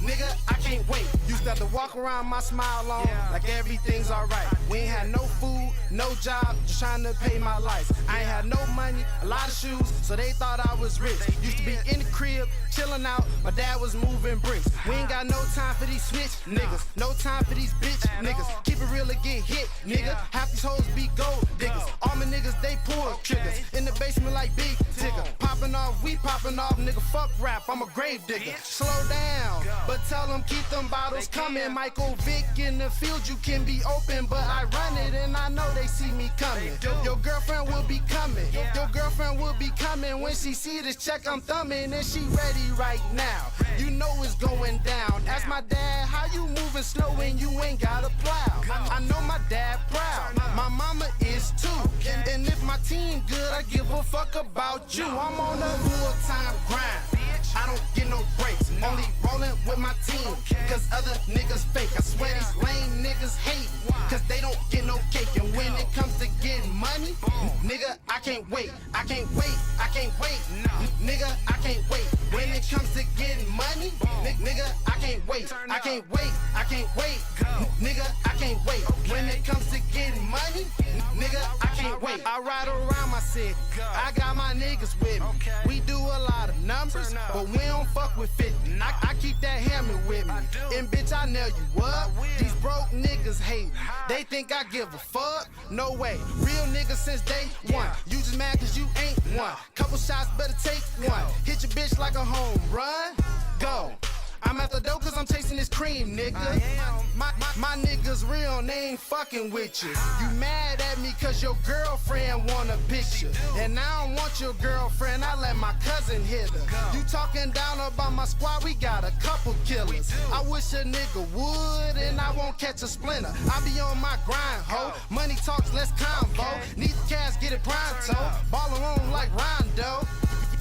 nigga, I can't wait. Used to have to walk around my smile on like everything's alright. We ain't had no food, no job, just trying to pay my lights. I ain't had no money, a lot of shoes, so they thought I was rich. Used to be in the crib, chilling out, my dad was moving bricks. We ain't got no time for these snitch niggas, no time for these bitch niggas. Keep it real or get hit, nigga. Half these hoes be gold diggers. All my niggas, they pull triggers. In the basement like Big Tigger. Popping off, we popping off, nigga, fuck rap, I'm a grave digger. Slow down, but tell them keep them bottles coming. Michael Vick in the field, you can be open, but I run it and I know they see me coming. Your girlfriend will be coming. Your girlfriend will be coming when she see this check I'm thumbing, and she ready right now. You know it's going down. Ask my dad, how you moving slow and you ain't got a plow? I know my dad proud. My mama is too. And if my team good, I give a fuck about you. I'm on a full-time grind. I don't get no breaks. Only rolling with my team. Cause other niggas fake. I swear these lame niggas hate. Cause they don't get no cake. And when it comes to getting money, nigga, I can't wait. I can't wait. I can't wait. Nigga, I can't wait. When it comes to getting money, nigga, I can't wait. I can't wait. I can't wait. Nigga, I can't wait. When it comes to getting money, nigga, I can't wait. I ride around my city. I got my niggas with me. We do a lot of numbers, but we don't fuck with 50. I keep that hammer with me. And bitch, I know you up. These broke niggas hate me. They think I give a fuck? No way. Real niggas since day one. You just mad cause you ain't one. Couple shots, better take one. Hit your bitch like a home run. Go. I'm at the door cause I'm chasing this cream, nigga. My niggas real and they ain't fucking with you. You mad at me cause your girlfriend want a picture. And I don't want your girlfriend, I let my cousin hit her. You talking down about my squad, we got a couple killers. I wish a nigga would and I won't catch a splinter. I be on my grind, ho. Money talks, less convo. Need the cash, get it pronto. Ballin' on like Rondo.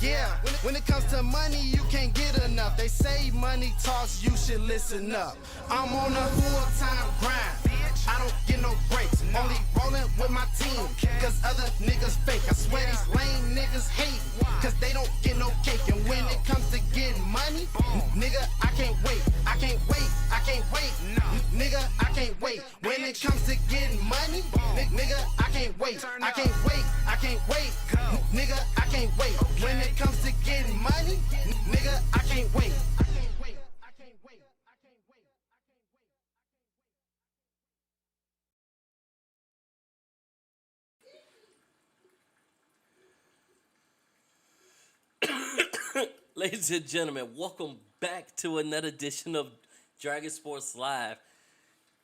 Yeah, when it comes to money, you can't get enough. They say money talks, you should listen up. I'm on a full-time grind. I don't get no breaks. Only rolling with my team. Cause other niggas fake. I swear these lame niggas hate. Cause they don't get no cake. And when it comes to getting money, nigga, I can't wait. I can't wait. I can't wait. Nigga, I can't wait. When it comes to getting money, nigga, I can't wait. I can't wait. I can't wait. Nigga, I can't wait. When it comes to getting money, nigga, I can't wait. I can't wait. I can't wait. I can't wait. Ladies and gentlemen, welcome back to another edition of Dragon Sports Live.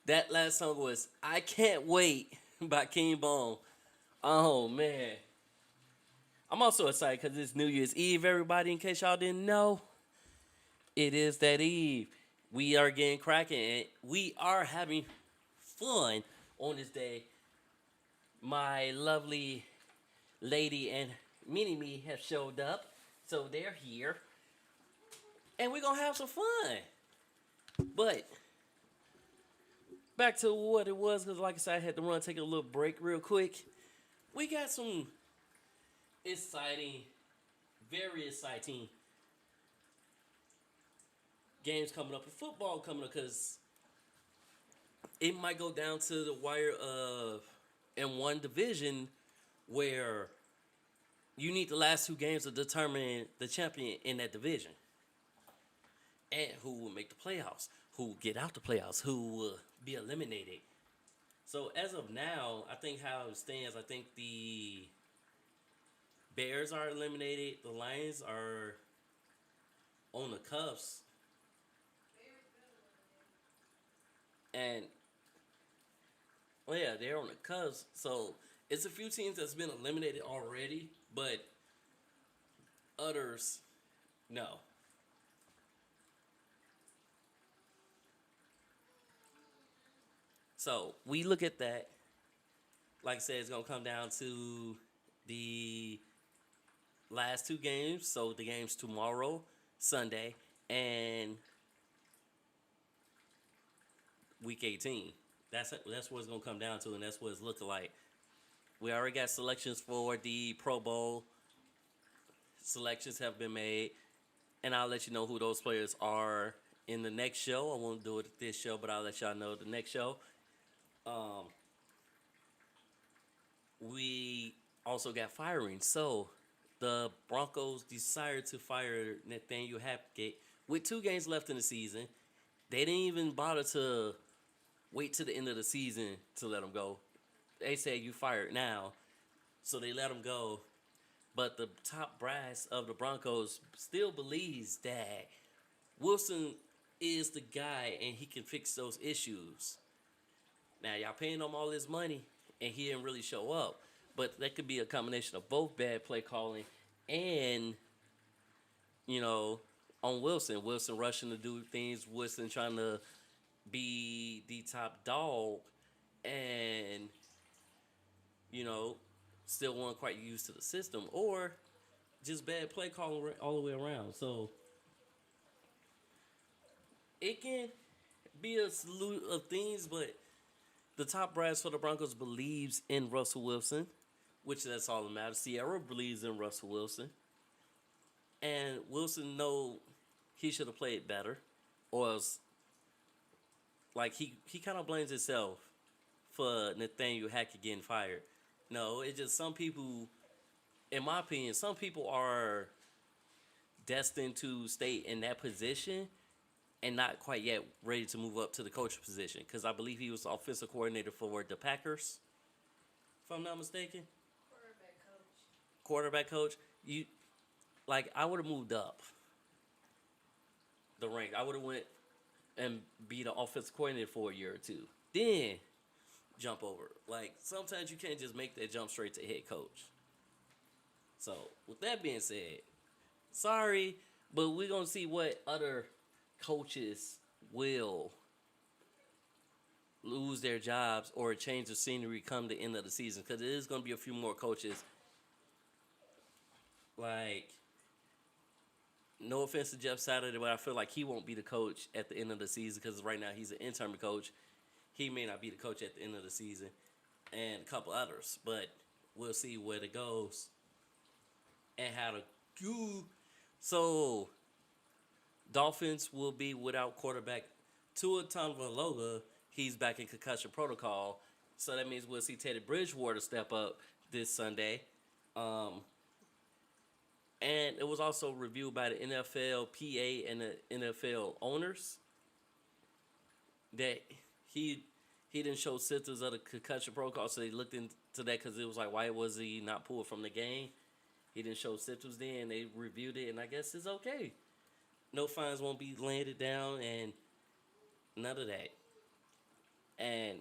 That last song was I Can't Wait by King Bone. Oh, man. I'm also excited because it's New Year's Eve, everybody, in case y'all didn't know. It is that eve. We are getting cracking, and we are having fun on this day. My lovely lady and Mini-Me have showed up, so they're here. And we're going to have some fun. But back to what it was, because like I said, I had to run, take a little break real quick. We got some exciting, very exciting games coming up, and football coming up, because it might go down to the wire of in one division where you need the last two games to determine the champion in that division. And who will make the playoffs, who will get out the playoffs, who will be eliminated. So as of now, I think how it stands, I think the Bears are eliminated. The Lions are on the cuffs. And Oh yeah, they're on the cusp. So it's a few teams that's been eliminated already, but others, no. So we look at that. Like I said, it's gonna come down to the last two games. So the games tomorrow, Sunday, and week 18. That's what it's gonna come down to, and that's what it's looking like. We already got selections for the Pro Bowl. Selections have been made, and I'll let you know who those players are in the next show. I won't do it at this show, but I'll let y'all know the next show. We also got firing. So the Broncos decided to fire Nathaniel Hackett with 2 games left in the season. They didn't even bother to wait to the end of the season to let him go. They said you fired now, so they let him go. But the top brass of the Broncos still believes that Wilson is the guy and he can fix those issues. Now, y'all paying him all this money and he didn't really show up. But that could be a combination of both bad play calling and, on Wilson. Wilson rushing to do things. Wilson trying to be the top dog and, still weren't quite used to the system. Or just bad play calling all the way around. So it can be a slew of things, but the top brass for the Broncos believes in Russell Wilson, which that's all that matters. Sierra believes in Russell Wilson. And Wilson know he should have played better. Or else, he kind of blames himself for Nathaniel Hackett getting fired. No, it's just some people, in my opinion, some people are destined to stay in that position and not quite yet ready to move up to the coach position. Because I believe he was the offensive coordinator for the Packers, if I'm not mistaken. Quarterback coach. I would have moved up the rank. I would have went and be the offensive coordinator for a year or two. Then jump over. Sometimes you can't just make that jump straight to head coach. So, with that being said, sorry, but we're going to see what other coaches will lose their jobs or change the scenery come the end of the season, because it is going to be a few more coaches. No offense to Jeff Saturday, but I feel like he won't be the coach at the end of the season, because right now he's an interim coach. He may not be the coach at the end of the season, and a couple others, but we'll see where it goes and how to go. So Dolphins will be without quarterback Tua Tagovailoa. He's back in concussion protocol, so that means we'll see Teddy Bridgewater step up this Sunday. And it was also reviewed by the NFL PA and the NFL owners that he didn't show symptoms of the concussion protocol, so they looked into that, because it was like, why was he not pulled from the game? He didn't show symptoms then. They reviewed it, and I guess it's okay. No fines won't be landed down, and none of that. And,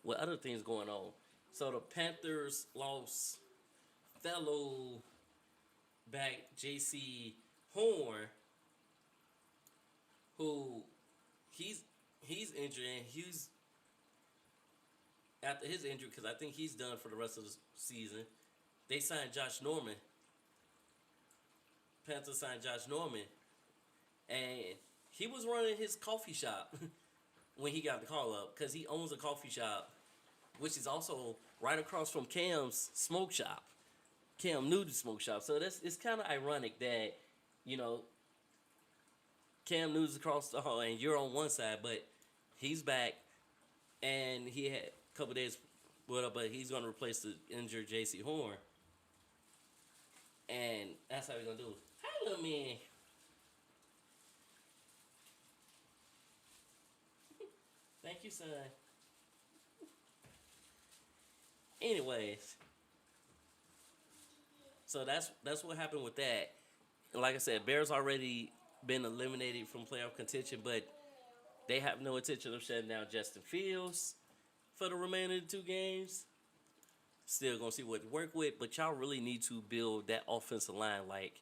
with other things going on. So the Panthers lost fellow back J.C. Horn, who he's injured, and he's after his injury, because I think he's done for the rest of the season. They signed Josh Norman. Panthers signed Josh Norman, and he was running his coffee shop when he got the call up, because he owns a coffee shop, which is also right across from Cam's smoke shop, Cam Newton's smoke shop. So it's kind of ironic that, Cam Newton's across the hall and you're on one side, but he's back, and he had a couple days, but he's going to replace the injured J.C. Horn, and that's how we're going to do it. Hey, little man. Thank you, son. Anyways, so that's what happened with that. And like I said, Bears already been eliminated from playoff contention, but they have no intention of shutting down Justin Fields. for the remainder of the 2 games. Still gonna see what to work with, but y'all really need to build that offensive line. Like,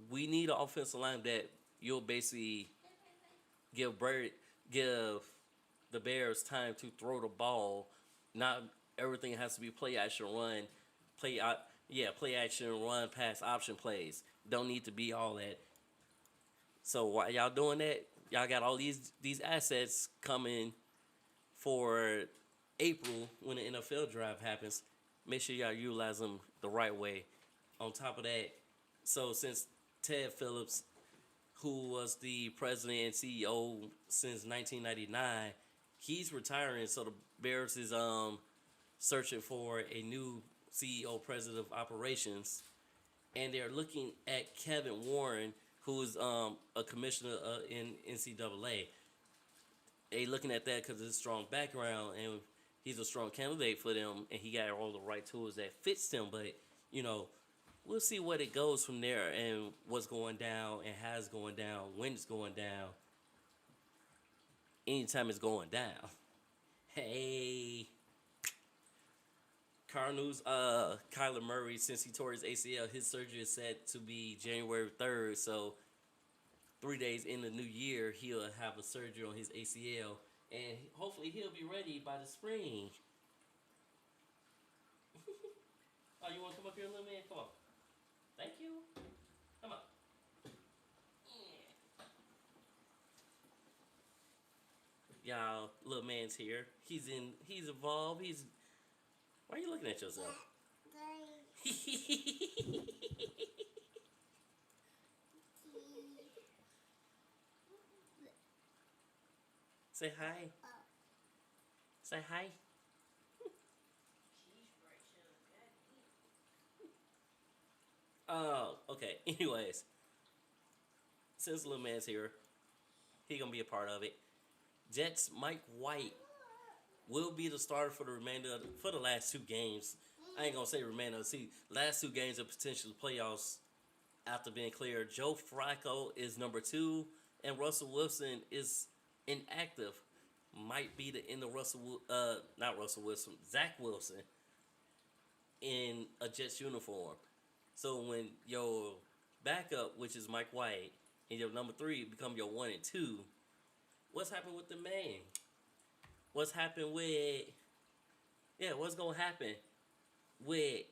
we need an offensive line that you'll basically give the Bears time to throw the ball. Not everything has to be play action run, play action run, pass option plays. Don't need to be all that. So while y'all doing that, y'all got all these assets coming for April when the NFL draft happens. Make sure y'all utilize them the right way. On top of that, so since Ted Phillips, who was the president and CEO since 1999, he's retiring. So the Bears is searching for a new CEO, president of operations, and they're looking at Kevin Warren, who is a commissioner in NCAA. They looking at that because of his strong background, and he's a strong candidate for them, and he got all the right tools that fits them. But we'll see what it goes from there, and what's going down, and how it's going down, when it's going down. Anytime it's going down. Hey. Cardinals, Kyler Murray, since he tore his ACL, his surgery is set to be January 3rd. So 3 days in the new year, he'll have a surgery on his ACL. And hopefully he'll be ready by the spring. Oh, you want to come up here, little man? Come on. Thank you. Come on. Yeah. Y'all, little man's here. He's evolved. Why are you looking at yourself? Say hi. Say hi. Oh, okay. Anyways, since little man's here, he gonna be a part of it. Jets Mike White will be the starter for the last 2 games. I ain't gonna say remainder. See, last 2 games of potential playoffs after being cleared. Joe Flacco is number 2, and Russell Wilson is inactive. Might be the end of Zach Wilson in a Jets uniform. So when your backup, which is Mike White, and your number 3 become your 1 and 2, what's happened with the man? What's happened with... Yeah, what's going to happen with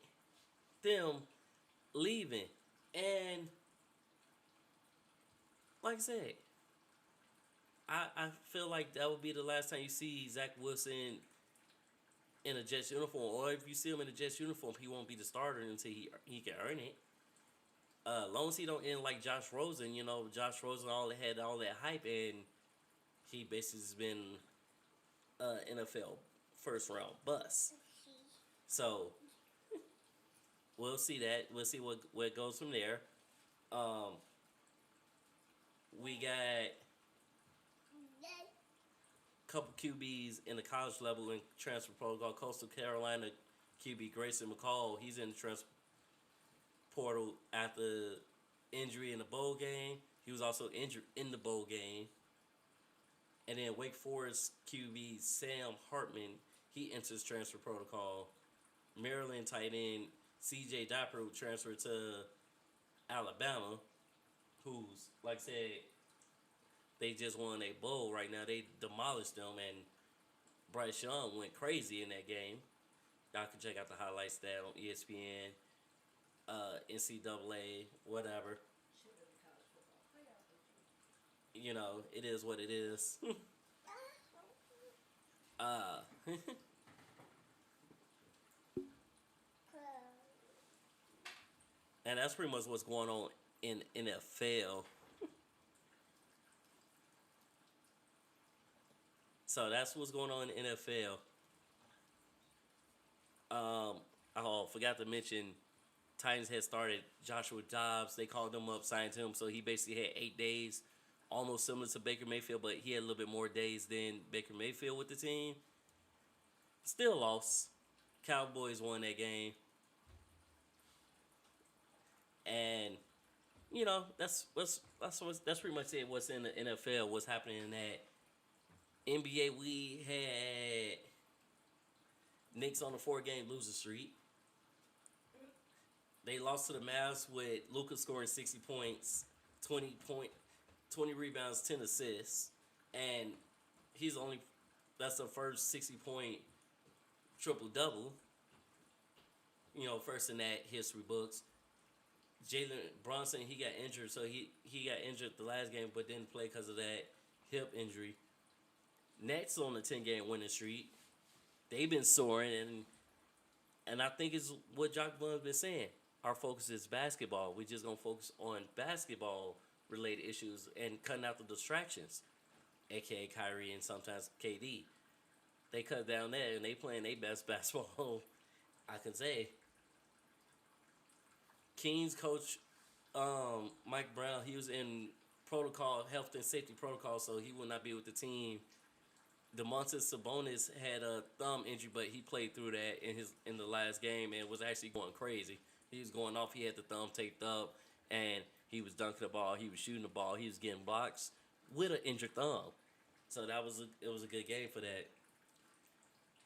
them leaving? And like I said, I feel like that would be the last time you see Zach Wilson in a Jets uniform. Or if you see him in a Jets uniform, he won't be the starter until he can earn it. Long as he don't end like Josh Rosen. Josh Rosen had all that hype, and he basically has been NFL first round bust. So we'll see that. We'll see what goes from there. We got a couple QBs in the college level in transfer protocol. Coastal Carolina QB Grayson McCall, he's in the transfer portal after injury in the bowl game. He was also injured in the bowl game. And then Wake Forest QB Sam Hartman, he enters transfer protocol. Maryland tight end CJ Dapper transferred to Alabama, who's, like I said, they just won a bowl right now. They demolished them, and Bryce Young went crazy in that game. Y'all can check out the highlights that on ESPN, NCAA, whatever. It is what it is. And that's pretty much what's going on in NFL. So that's what's going on in NFL. I forgot to mention, Titans had started Joshua Dobbs. They called him up, signed him, so he basically had 8 days, almost similar to Baker Mayfield, but he had a little bit more days than Baker Mayfield with the team. Still lost. Cowboys won that game. And that's pretty much it. What's in the NFL? What's happening in that? NBA, we had Knicks on a 4-game losing streak. They lost to the Mavs with Lucas scoring 60 points, 20 rebounds, 10 assists, and that's the first 60-point triple double. First in that history books. Jalen Brunson, he got injured, so he got injured the last game, but didn't play because of that hip injury. Nets on the 10-game winning streak. They've been soaring, and I think it's what Jock Bunn's been saying. Our focus is basketball. We're just gonna focus on basketball-related issues and cutting out the distractions, aka Kyrie and sometimes KD. They cut down that, and they playing their best basketball I can say. Kings coach Mike Brown, he was in health and safety protocol, so he will not be with the team. Domantas Sabonis had a thumb injury, but he played through that in the last game and was actually going crazy. He was going off. He had the thumb taped up, and he was dunking the ball. He was shooting the ball. He was getting blocks with an injured thumb. So it was a good game for that.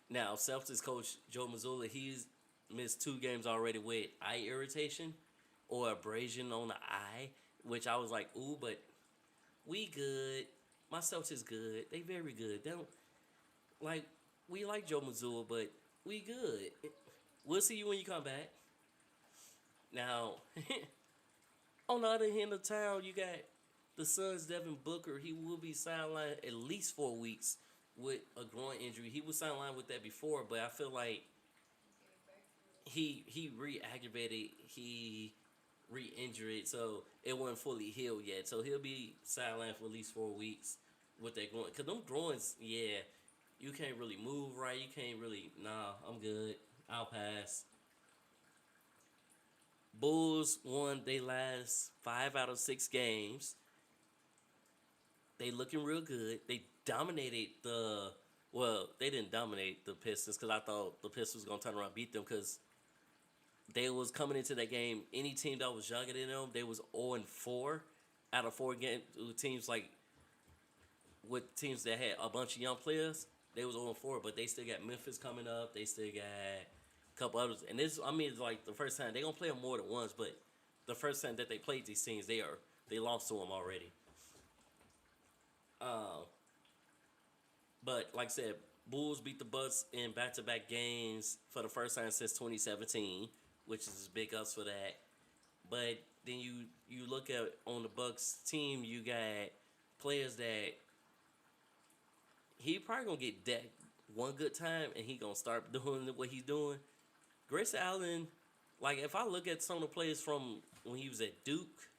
Now, Celtics coach Joe Mazzulla, he's missed 2 games already with eye irritation or abrasion on the eye, which I was like, ooh, but we good. My Celtics good. They very good. They don't, we like Joe Mazzulla, but we good. We'll see you when you come back. Now, on the other end of town, you got the Suns' Devin Booker. He will be sidelined at least 4 weeks with a groin injury. He was sidelined with that before, but I feel like he re-aggravated, he re-injured it, so it wasn't fully healed yet. So he'll be sidelined for at least 4 weeks with that groin. Because them groins, yeah, you can't really move right. You can't really, nah, I'm good. I'll pass. Bulls won their last 5 out of 6 games. They looking real good. They dominated they didn't dominate the Pistons because I thought the Pistons was going to turn around and beat them because they was coming into that game. Any team that was younger than them, they was 0-4 out of 4 games. Teams with teams that had a bunch of young players, they was 0-4, but they still got Memphis coming up. They still got a couple others. And it's like the first time. They're going to play them more than once, but the first time that they played these teams, they lost to them already. But like I said, Bulls beat the Bucks in back-to-back games for the first time since 2017, which is big ups for that. But then you look at on the Bucks team, you got players that he probably gonna get that one good time and he gonna start doing what he's doing. Grayson Allen, like if I look at some of the players from when he was at Duke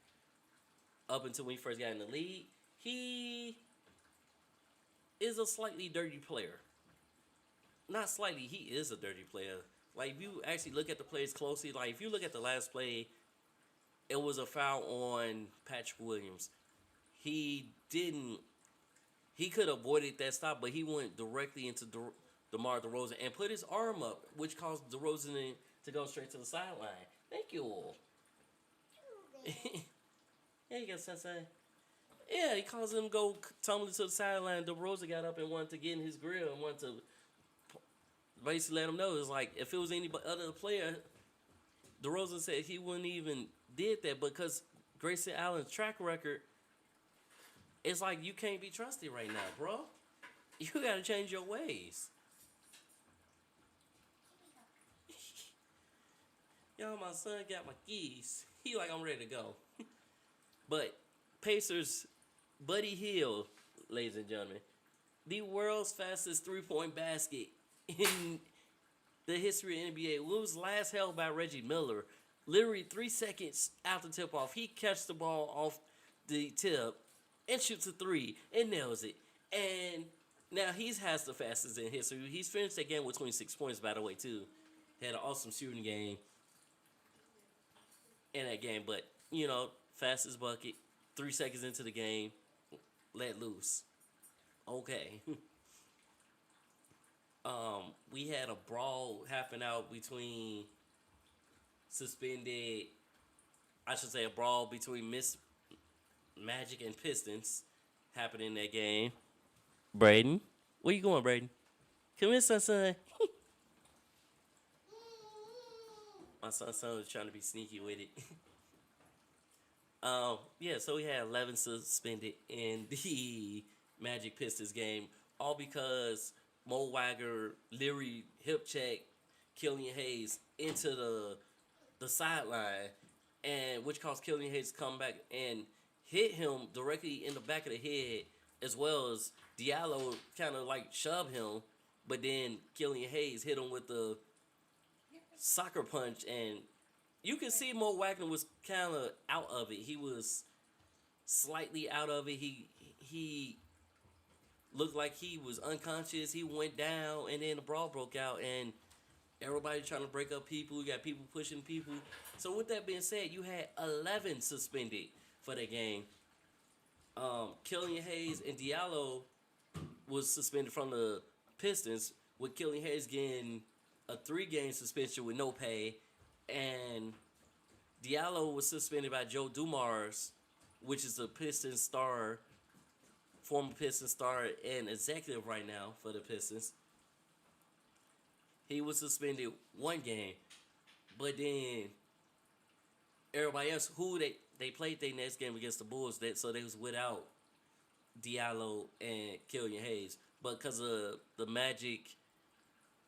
up until when he first got in the league, he is a slightly dirty player. Not slightly, he is a dirty player. Like, if you actually look at the plays closely, like, if you look at the last play, it was a foul on Patrick Williams. He could have avoided that stop, but he went directly into DeMar DeRozan and put his arm up, which caused DeRozan to go straight to the sideline. Thank you all. Yeah, you got Sensei. Yeah, he caused him to go tumbling to the sideline. DeRozan got up and wanted to get in his grill and wanted to basically let him know. It's like, if it was any other player, DeRozan said he wouldn't even did that because Grayson Allen's track record, it's like you can't be trusted right now, bro. You got to change your ways. Yo, my son got my keys. He like, I'm ready to go. But Pacers, Buddy Hield, ladies and gentlemen, the world's fastest three-point basket in the history of the NBA. It was last held by Reggie Miller. Literally 3 seconds after tip-off, he catches the ball off the tip and shoots a 3 and nails it. And now he has the fastest in history. He's finished that game with 26 points, by the way, too. Had an awesome shooting game in that game. But, you know, fastest bucket, 3 seconds into the game, let loose. Okay. We had a brawl happen out between a brawl between Miss Magic and Pistons happened in that game. Braden, where you going, Braden? Come here, son. My son was trying to be sneaky with it. Yeah, so we had 11 suspended in the Magic Pistons game, all because Mo Wagner literally hip check Killian Hayes into the sideline, and which caused Killian Hayes to come back and hit him directly in the back of the head, as well as Diallo kind of like shoved him, but then Killian Hayes hit him with the soccer punch, and you can see Mo Wagner was kind of out of it. He was slightly out of it. He looked like he was unconscious. He went down, and then the brawl broke out, and everybody trying to break up people. You got people pushing people. So with that being said, you had 11 suspended for that game. Killian Hayes and Diallo was suspended from the Pistons, with Killian Hayes getting a 3-game suspension with no pay, and Diallo was suspended by Joe Dumars, which is a Pistons star, former Pistons star and executive right now for the Pistons. He was suspended 1 game, but then everybody else, who they played their next game against the Bulls, so they was without Diallo and Killian Hayes. But because of the Magic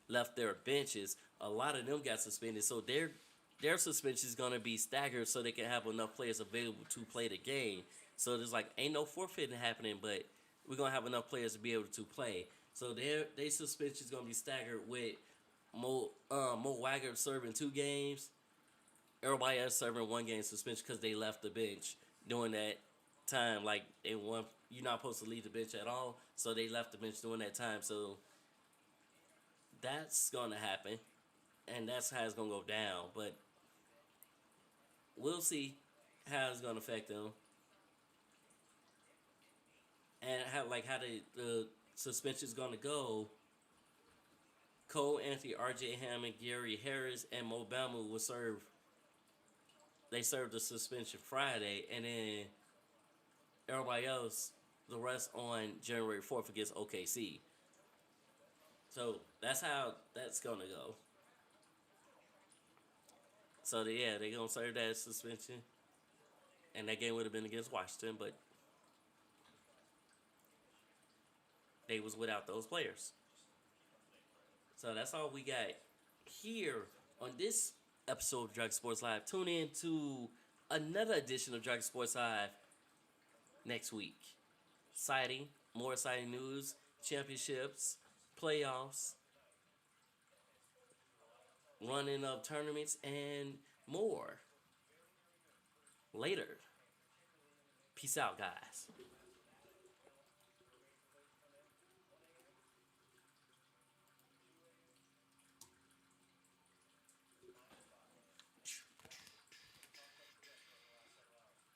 left their benches, a lot of them got suspended. So their suspension is going to be staggered so they can have enough players available to play the game. So there's like, ain't no forfeiting happening, but we're going to have enough players to be able to play. So their suspension is going to be staggered with Mo Wagner serving 2 games. Everybody else serving 1-game suspension because they left the bench during that time. Like, you're not supposed to leave the bench at all, so they left the bench during that time. So that's going to happen, and that's how it's going to go down. But we'll see how it's going to affect them, and how the suspension is going to go. Cole Anthony, R.J. Hammond, Gary Harris, and Mo Bamba will serve. They served the suspension Friday, and then everybody else, the rest on January 4th against OKC. So that's how that's going to go. So, they're going to serve that suspension. And that game would have been against Washington, but they was without those players. So that's all we got here on this episode of Dragon Sports Live. Tune in to another edition of Dragon Sports Live next week. More exciting news, championships, playoffs, running of tournaments, and more later. Peace out, guys.